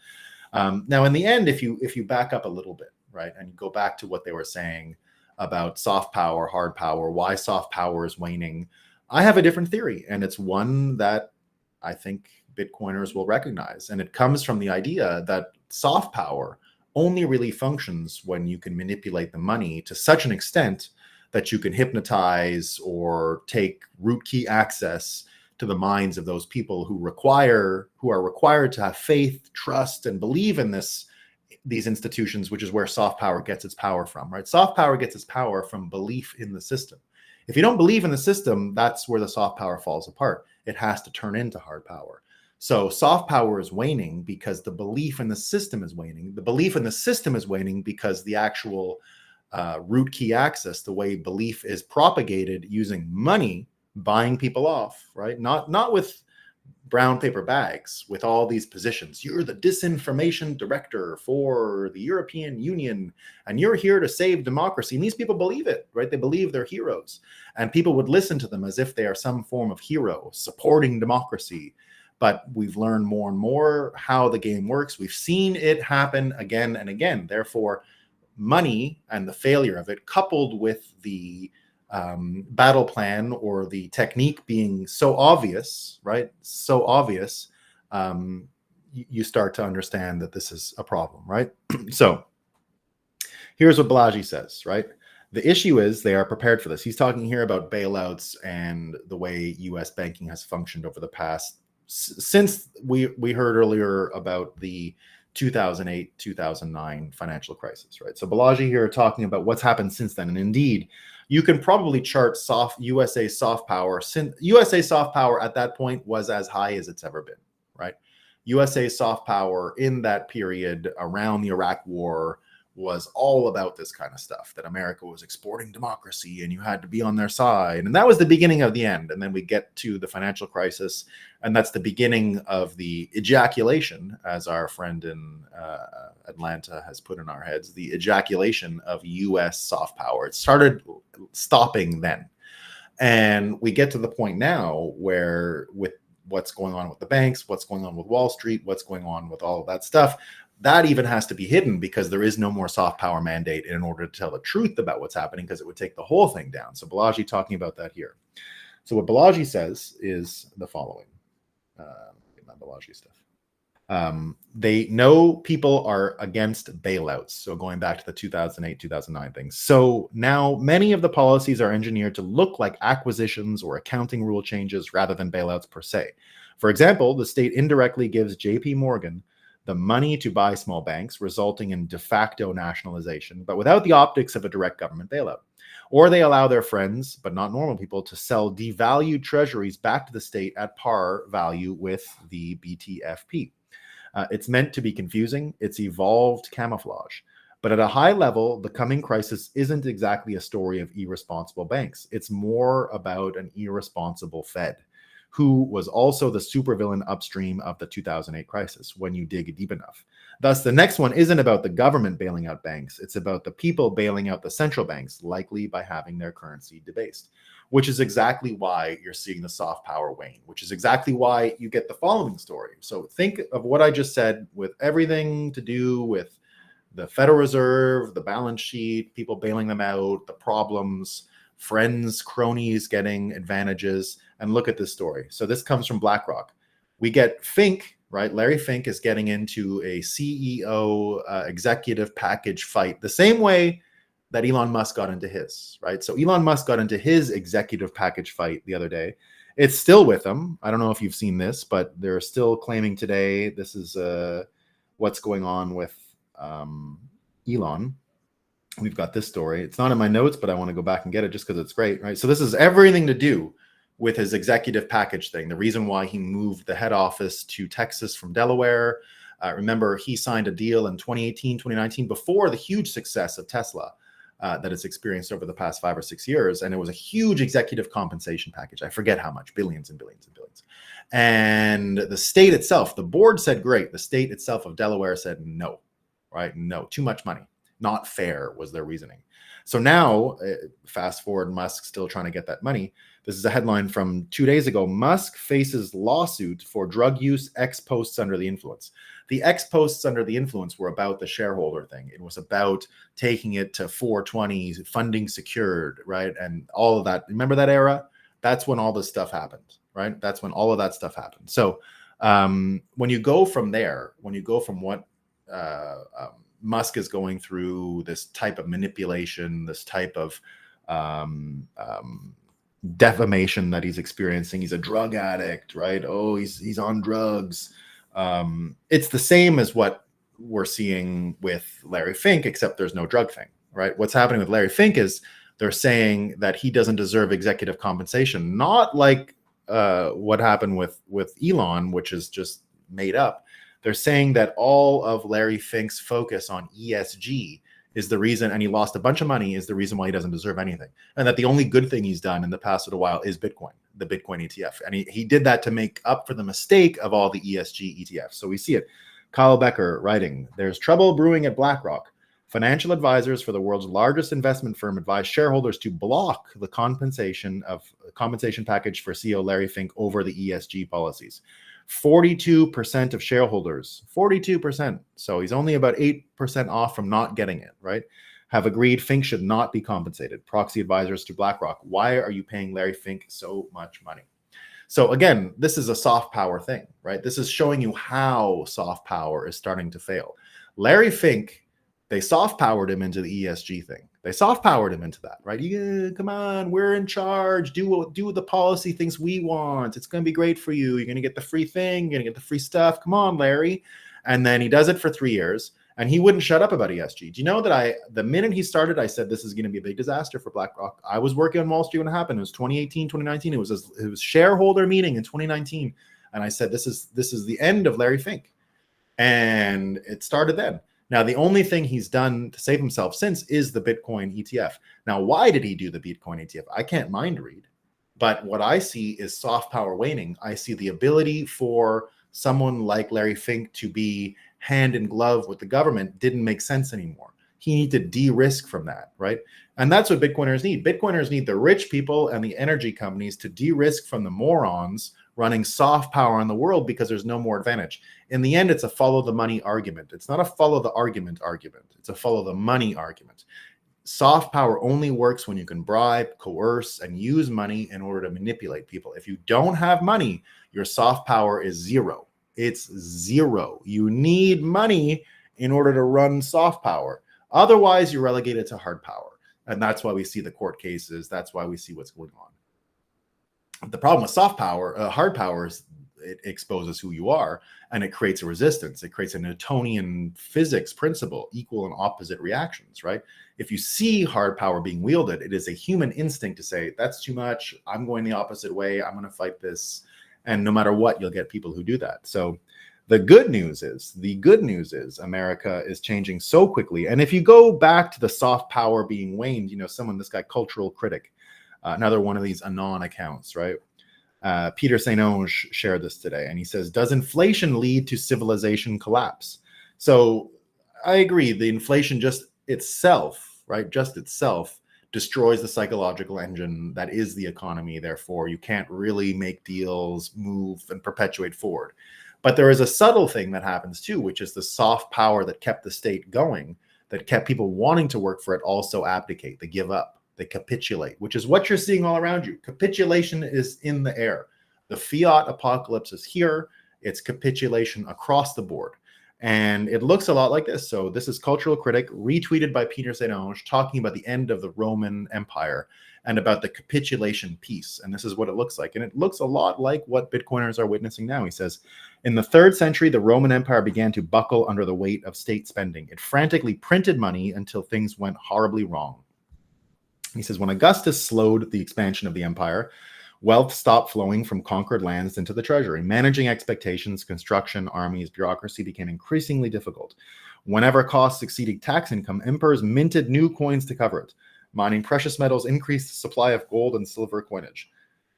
Now, in the end, if you back up a little bit, right, and you go back to what they were saying about soft power, hard power, why soft power is waning, I have a different theory, and it's one that I think Bitcoiners will recognize, and it comes from the idea that soft power only really functions when you can manipulate the money to such an extent that you can hypnotize or take root key access to the minds of those people who are required to have faith, trust, and believe in these institutions, which is where soft power gets its power from, right? Soft power gets its power from belief in the system. If you don't believe in the system, that's where the soft power falls apart. It has to turn into hard power. So soft power is waning because the belief in the system is waning. The belief in the system is waning because the actual root key access, the way belief is propagated using money, buying people off, right? Not with brown paper bags, with all these positions. You're the disinformation director for the European Union, and you're here to save democracy. And these people believe it, right? They believe they're heroes. And people would listen to them as if they are some form of hero supporting democracy. But we've learned more and more how the game works. We've seen it happen again and again. Therefore, money and the failure of it, coupled with the battle plan or the technique being so obvious, right? So obvious, you start to understand that this is a problem, right? So here's what Balaji says, right? The issue is they are prepared for this. He's talking here about bailouts and the way U.S. banking has functioned over the past, since we heard earlier about the 2008-2009 financial crisis, right? So Balaji here talking about what's happened since then. And indeed, you can probably chart USA soft power. USA soft power at that point was as high as it's ever been, right? USA soft power in that period around the Iraq War was all about this kind of stuff, that America was exporting democracy and you had to be on their side. And that was the beginning of the end. And then we get to the financial crisis, and that's the beginning of the ejaculation, as our friend in Atlanta has put in our heads, the ejaculation of U.S. soft power. It started stopping then. And we get to the point now where, with what's going on with the banks, what's going on with Wall Street, what's going on with all of that stuff, that even has to be hidden because there is no more soft power mandate in order to tell the truth about what's happening, because it would take the whole thing down. So Balaji talking about that here. So what Balaji says is the following. Get my Balaji stuff. They know people are against bailouts. So going back to the 2008-2009 things. So now many of the policies are engineered to look like acquisitions or accounting rule changes rather than bailouts per se. For example, the state indirectly gives JP Morgan the money to buy small banks, resulting in de facto nationalization, but without the optics of a direct government bailout. Or they allow their friends, but not normal people, to sell devalued treasuries back to the state at par value with the BTFP. It's meant to be confusing. It's evolved camouflage. But at a high level, the coming crisis isn't exactly a story of irresponsible banks. It's more about an irresponsible Fed, who was also the supervillain upstream of the 2008 crisis when you dig deep enough. Thus, the next one isn't about the government bailing out banks. It's about the people bailing out the central banks, likely by having their currency debased, which is exactly why you're seeing the soft power wane, which is exactly why you get the following story. So think of what I just said with everything to do with the Federal Reserve, the balance sheet, people bailing them out, the problems, friends, cronies getting advantages. And look at this story. So this comes from BlackRock. We get Fink, right? Larry Fink is getting into a CEO executive package fight the same way that Elon Musk got into his, right? So Elon Musk got into his executive package fight the other day. It's still with him. I don't know if you've seen this, but they're still claiming today this is what's going on with Elon. We've got this story. It's not in my notes, but I want to go back and get it just because it's great, right? So this is everything to do with his executive package thing, the reason why he moved the head office to Texas from Delaware. Remember, he signed a deal in 2018, 2019, before the huge success of Tesla that it's experienced over the past 5 or 6 years. And it was a huge executive compensation package. I forget how much, billions and billions and billions. And the state itself, the board said, great. The state itself of Delaware said, no, right? No, too much money. Not fair was their reasoning. So now, fast forward, Musk still trying to get that money. This is a headline from 2 days ago. Musk faces lawsuit for drug use ex posts under the influence. The ex posts under the influence were about the shareholder thing. It was about taking it to 420, funding secured, right? And all of that. Remember that era? That's when all this stuff happened, right? That's when all of that stuff happened. So when you go from there, when you go from what Musk is going through, this type of manipulation, this type of defamation that he's experiencing. He's a drug addict, right? Oh, he's on drugs. It's the same as what we're seeing with Larry Fink, except there's no drug thing, right? What's happening with Larry Fink is they're saying that he doesn't deserve executive compensation, not like what happened with Elon, which is just made up. They're saying that all of Larry Fink's focus on ESG is the reason, and he lost a bunch of money, is the reason why he doesn't deserve anything. And that the only good thing he's done in the past little while is Bitcoin, the Bitcoin ETF. And he did that to make up for the mistake of all the ESG ETFs. So we see it. Kyle Becker writing, there's trouble brewing at BlackRock. Financial advisors for the world's largest investment firm advise shareholders to block the compensation package for CEO Larry Fink over the ESG policies. 42% of shareholders, 42%, so he's only about 8% off from not getting it, right, have agreed Fink should not be compensated. Proxy advisors to BlackRock, why are you paying Larry Fink so much money? So again, this is a soft power thing, right? This is showing you how soft power is starting to fail. Larry Fink, they soft powered him into the ESG thing. They soft powered him into that, right? Yeah, come on, we're in charge. Do the policy things we want. It's going to be great for you. You're going to get the free thing. You're going to get the free stuff. Come on, Larry. And then he does it for 3 years, and he wouldn't shut up about ESG. Do you know that the minute he started, I said this is going to be a big disaster for BlackRock. I was working on Wall Street when it happened. It was 2018, 2019. It was shareholder meeting in 2019, and I said this is the end of Larry Fink, and it started then. Now, the only thing he's done to save himself since is the Bitcoin ETF. Now, why did he do the Bitcoin ETF? I can't mind read, but what I see is soft power waning. I see the ability for someone like Larry Fink to be hand in glove with the government didn't make sense anymore. He needed to de-risk from that, right? And that's what Bitcoiners need. Bitcoiners need the rich people and the energy companies to de-risk from the morons running soft power on the world because there's no more advantage. In the end, it's a follow the money argument. It's not a follow the argument. It's a follow the money argument. Soft power only works when you can bribe, coerce, and use money in order to manipulate people. If you don't have money, your soft power is zero. It's zero. You need money in order to run soft power. Otherwise, you're relegated to hard power. And that's why we see the court cases. That's why we see what's going on. The problem with soft power, hard power, is it exposes who you are, and it creates a resistance. It creates a Newtonian physics principle, equal and opposite reactions, right? If you see hard power being wielded, it is a human instinct to say, that's too much, I'm going the opposite way, I'm going to fight this. And no matter what, you'll get people who do that. So the good news is America is changing so quickly. And if you go back to the soft power being waned, this guy, Cultural Critic, another one of these Anon accounts, right? Peter St. Onge shared this today, and he says, does inflation lead to civilization collapse? So I agree, the inflation just itself, right, destroys the psychological engine that is the economy. Therefore, you can't really make deals, move, and perpetuate forward. But there is a subtle thing that happens too, which is the soft power that kept the state going, that kept people wanting to work for it, also abdicate, they give up. They capitulate, which is what you're seeing all around you. Capitulation is in the air. The fiat apocalypse is here. It's capitulation across the board. And it looks a lot like this. So this is Cultural Critic, retweeted by Peter St. Onge, talking about the end of the Roman Empire and about the capitulation piece. And this is what it looks like. And it looks a lot like what Bitcoiners are witnessing now. He says, in the 3rd century, the Roman Empire began to buckle under the weight of state spending. It frantically printed money until things went horribly wrong. He says, when Augustus slowed the expansion of the empire, wealth stopped flowing from conquered lands into the treasury. Managing expectations, construction, armies, bureaucracy became increasingly difficult. Whenever costs exceeded tax income, emperors minted new coins to cover it. Mining precious metals increased the supply of gold and silver coinage.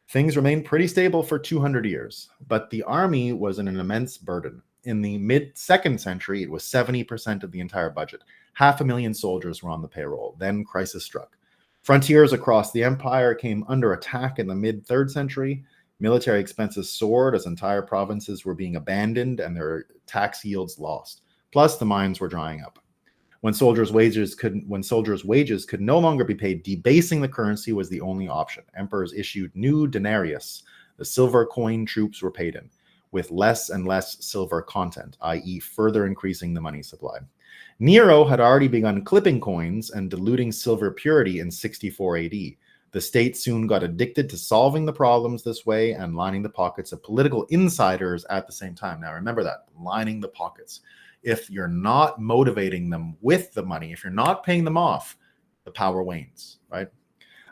Things remained pretty stable for 200 years, but the army was an immense burden. In the mid-2nd century, it was 70% of the entire budget. 500,000 soldiers were on the payroll. Then crisis struck. Frontiers across the empire came under attack in the mid-3rd century. Military expenses soared as entire provinces were being abandoned and their tax yields lost. Plus, the mines were drying up. When soldiers' wages could no longer be paid, debasing the currency was the only option. Emperors issued new denarius. The silver coin troops were paid in, with less and less silver content, i.e., further increasing the money supply. Nero had already begun clipping coins and diluting silver purity in 64 AD. The state soon got addicted to solving the problems this way and lining the pockets of political insiders at the same time. Now, remember that, lining the pockets. If you're not motivating them with the money, if you're not paying them off, the power wanes, right?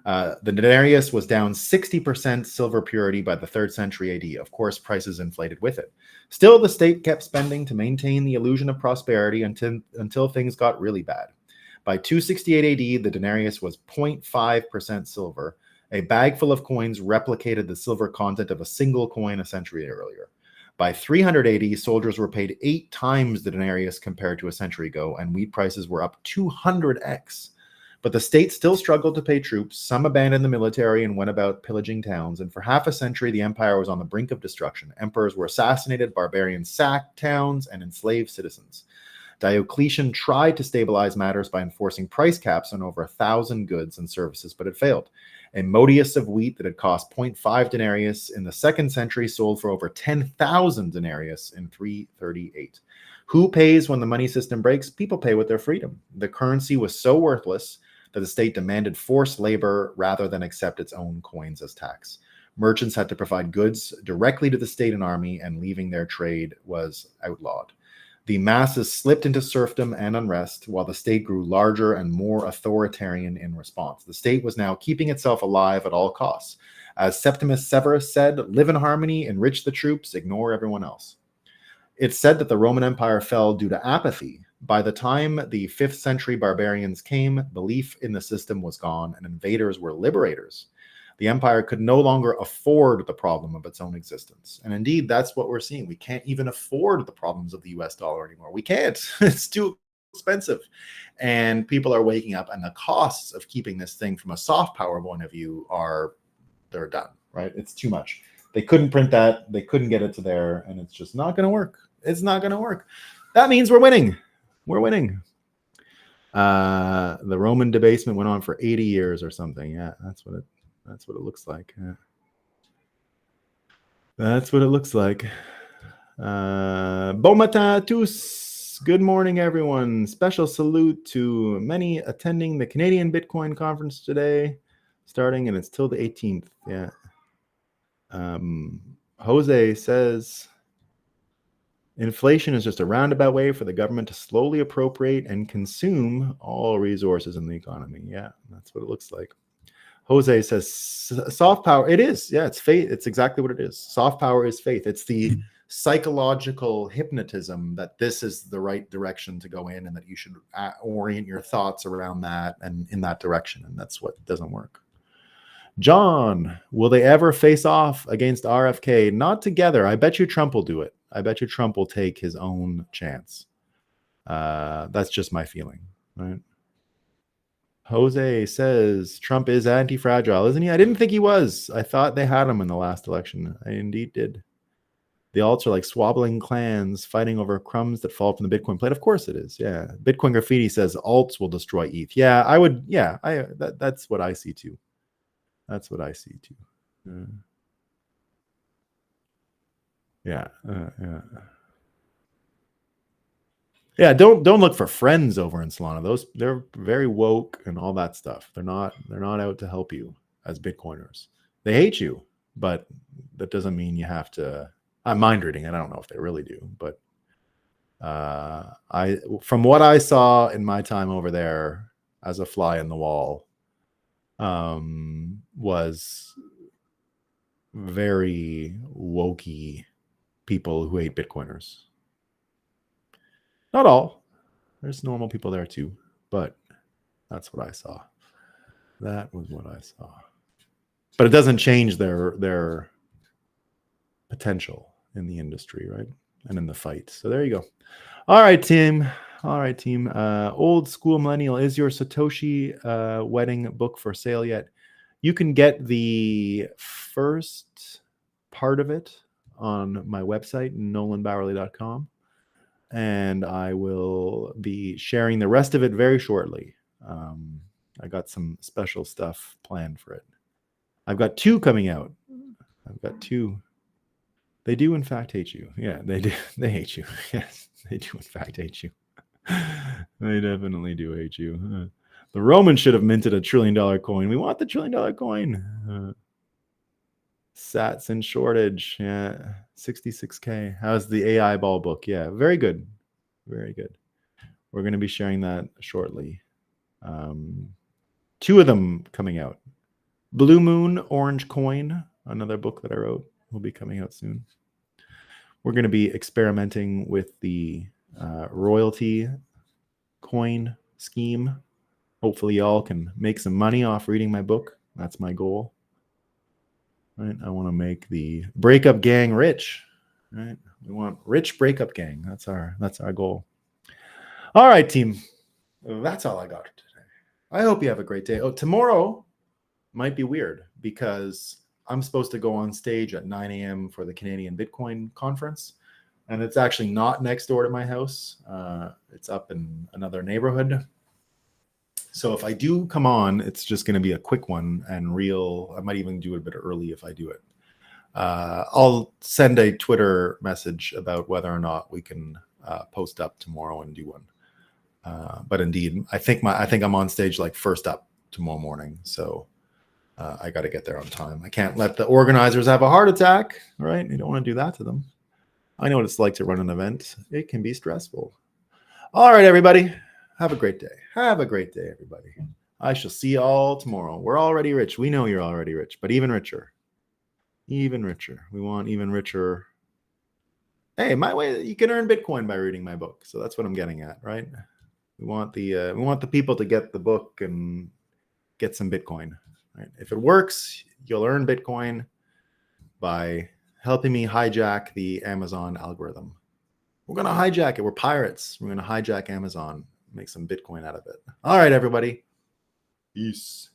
The denarius was down 60% silver purity by the 3rd century AD. Of course, prices inflated with it. Still, the state kept spending to maintain the illusion of prosperity until things got really bad. By 268 AD, the denarius was 0.5% silver. A bag full of coins replicated the silver content of a single coin a century earlier. By 300 AD, soldiers were paid 8 times the denarius compared to a century ago, and wheat prices were up 200x. But the state still struggled to pay troops. Some abandoned the military and went about pillaging towns. And for half a century, the empire was on the brink of destruction. Emperors were assassinated, barbarians sacked towns, and enslaved citizens. Diocletian tried to stabilize matters by enforcing price caps on over 1,000 goods and services, but it failed. A modius of wheat that had cost 0.5 denarius in the 2nd century sold for over 10,000 denarius in 338. Who pays when the money system breaks? People pay with their freedom. The currency was so worthless that the state demanded forced labor rather than accept its own coins as tax. Merchants had to provide goods directly to the state and army, and leaving their trade was outlawed. The masses slipped into serfdom and unrest, while the state grew larger and more authoritarian in response. The state was now keeping itself alive at all costs. As Septimus Severus said, live in harmony, enrich the troops, ignore everyone else. It's said that the Roman Empire fell due to apathy. By the time the 5th century barbarians came, belief in the system was gone, and invaders were liberators. The empire could no longer afford the problem of its own existence. And indeed, that's what we're seeing. We can't even afford the problems of the US dollar anymore. We can't. It's too expensive. And people are waking up, and the costs of keeping this thing from a soft power point of view they're done, right? It's too much. They couldn't print that. They couldn't get it to there, and it's just not going to work. It's not going to work. That means we're winning. We're winning. The Roman debasement went on for 80 years or something. Yeah, that's what it looks like. Yeah. That's what it looks like. Bon matin à tous. Good morning, everyone. Special salute to many attending the Canadian Bitcoin conference today, starting, and it's till the 18th. Yeah. Jose says, inflation is just a roundabout way for the government to slowly appropriate and consume all resources in the economy. Yeah, that's what it looks like. Jose says, soft power. It is. Yeah, it's faith. It's exactly what it is. Soft power is faith. It's the psychological hypnotism that this is the right direction to go in and that you should orient your thoughts around that and in that direction. And that's what doesn't work. John, will they ever face off against RFK? Not together. I bet you Trump will do it. I bet you Trump will take his own chance. That's just my feeling, right? Jose says Trump is anti-fragile, isn't he? I didn't think he was. I thought they had him in the last election. I indeed did. The alts are like swabbling clans fighting over crumbs that fall from the Bitcoin plate. Of course it is. Yeah. Bitcoin Graffiti says alts will destroy ETH. Yeah, I would. Yeah, that's what I see too. That's what I see too. Yeah. Yeah, don't look for friends over in Solana. They're very woke and all that stuff. They're not out to help you as Bitcoiners. They hate you, but that doesn't mean you have to. I'm mind reading it. I don't know if they really do, but from what I saw in my time over there as a fly in the wall, was very wokey people who hate Bitcoiners. Not all. There's normal people there too, but that's what I saw. That was what I saw. But it doesn't change their potential in the industry, right? And in the fight. So there you go. All right, team. Old School Millennial, is your Satoshi wedding book for sale yet? You can get the first part of it on my website, nolanbowerly.com. And I will be sharing the rest of it very shortly. I got some special stuff planned for it. I've got 2 coming out. I've got 2. They do, in fact, hate you. Yeah, they do. They hate you. Yes, they do, in fact, hate you. They definitely do hate you. The Romans should have minted $1 trillion coin. We want the $1 trillion coin. Sats in shortage. Yeah, 66K. How's the AI ball book? Yeah, very good. Very good. We're going to be sharing that shortly. 2 of them coming out. Blue Moon Orange Coin, another book that I wrote, will be coming out soon. We're going to be experimenting with the royalty coin scheme. Hopefully y'all can make some money off reading my book. That's my goal. Right? I want to make the Breakup gang rich. Right? We want rich Breakup gang. That's our goal. All right, team. That's all I got today. I hope you have a great day. Oh, tomorrow might be weird because I'm supposed to go on stage at 9 a.m. for the Canadian Bitcoin conference. And it's actually not next door to my house. It's up in another neighborhood. So if I do come on, it's just going to be a quick one and real. I might even do it a bit early if I do it. I'll send a Twitter message about whether or not we can post up tomorrow and do one. But indeed, I think I'm on stage like first up tomorrow morning. So I got to get there on time. I can't let the organizers have a heart attack, right? You don't want to do that to them. I know what it's like to run an event. It can be stressful. All right, everybody. Have a great day. Have a great day, everybody. I shall see you all tomorrow. We're already rich. We know you're already rich, but even richer. Even richer. We want even richer. Hey, my way, you can earn Bitcoin by reading my book. So that's what I'm getting at, right? We want the people to get the book and get some Bitcoin. Right? If it works, you'll earn Bitcoin by helping me hijack the Amazon algorithm. We're going to hijack it. We're pirates. We're going to hijack Amazon, make some Bitcoin out of it. All right, everybody. Peace.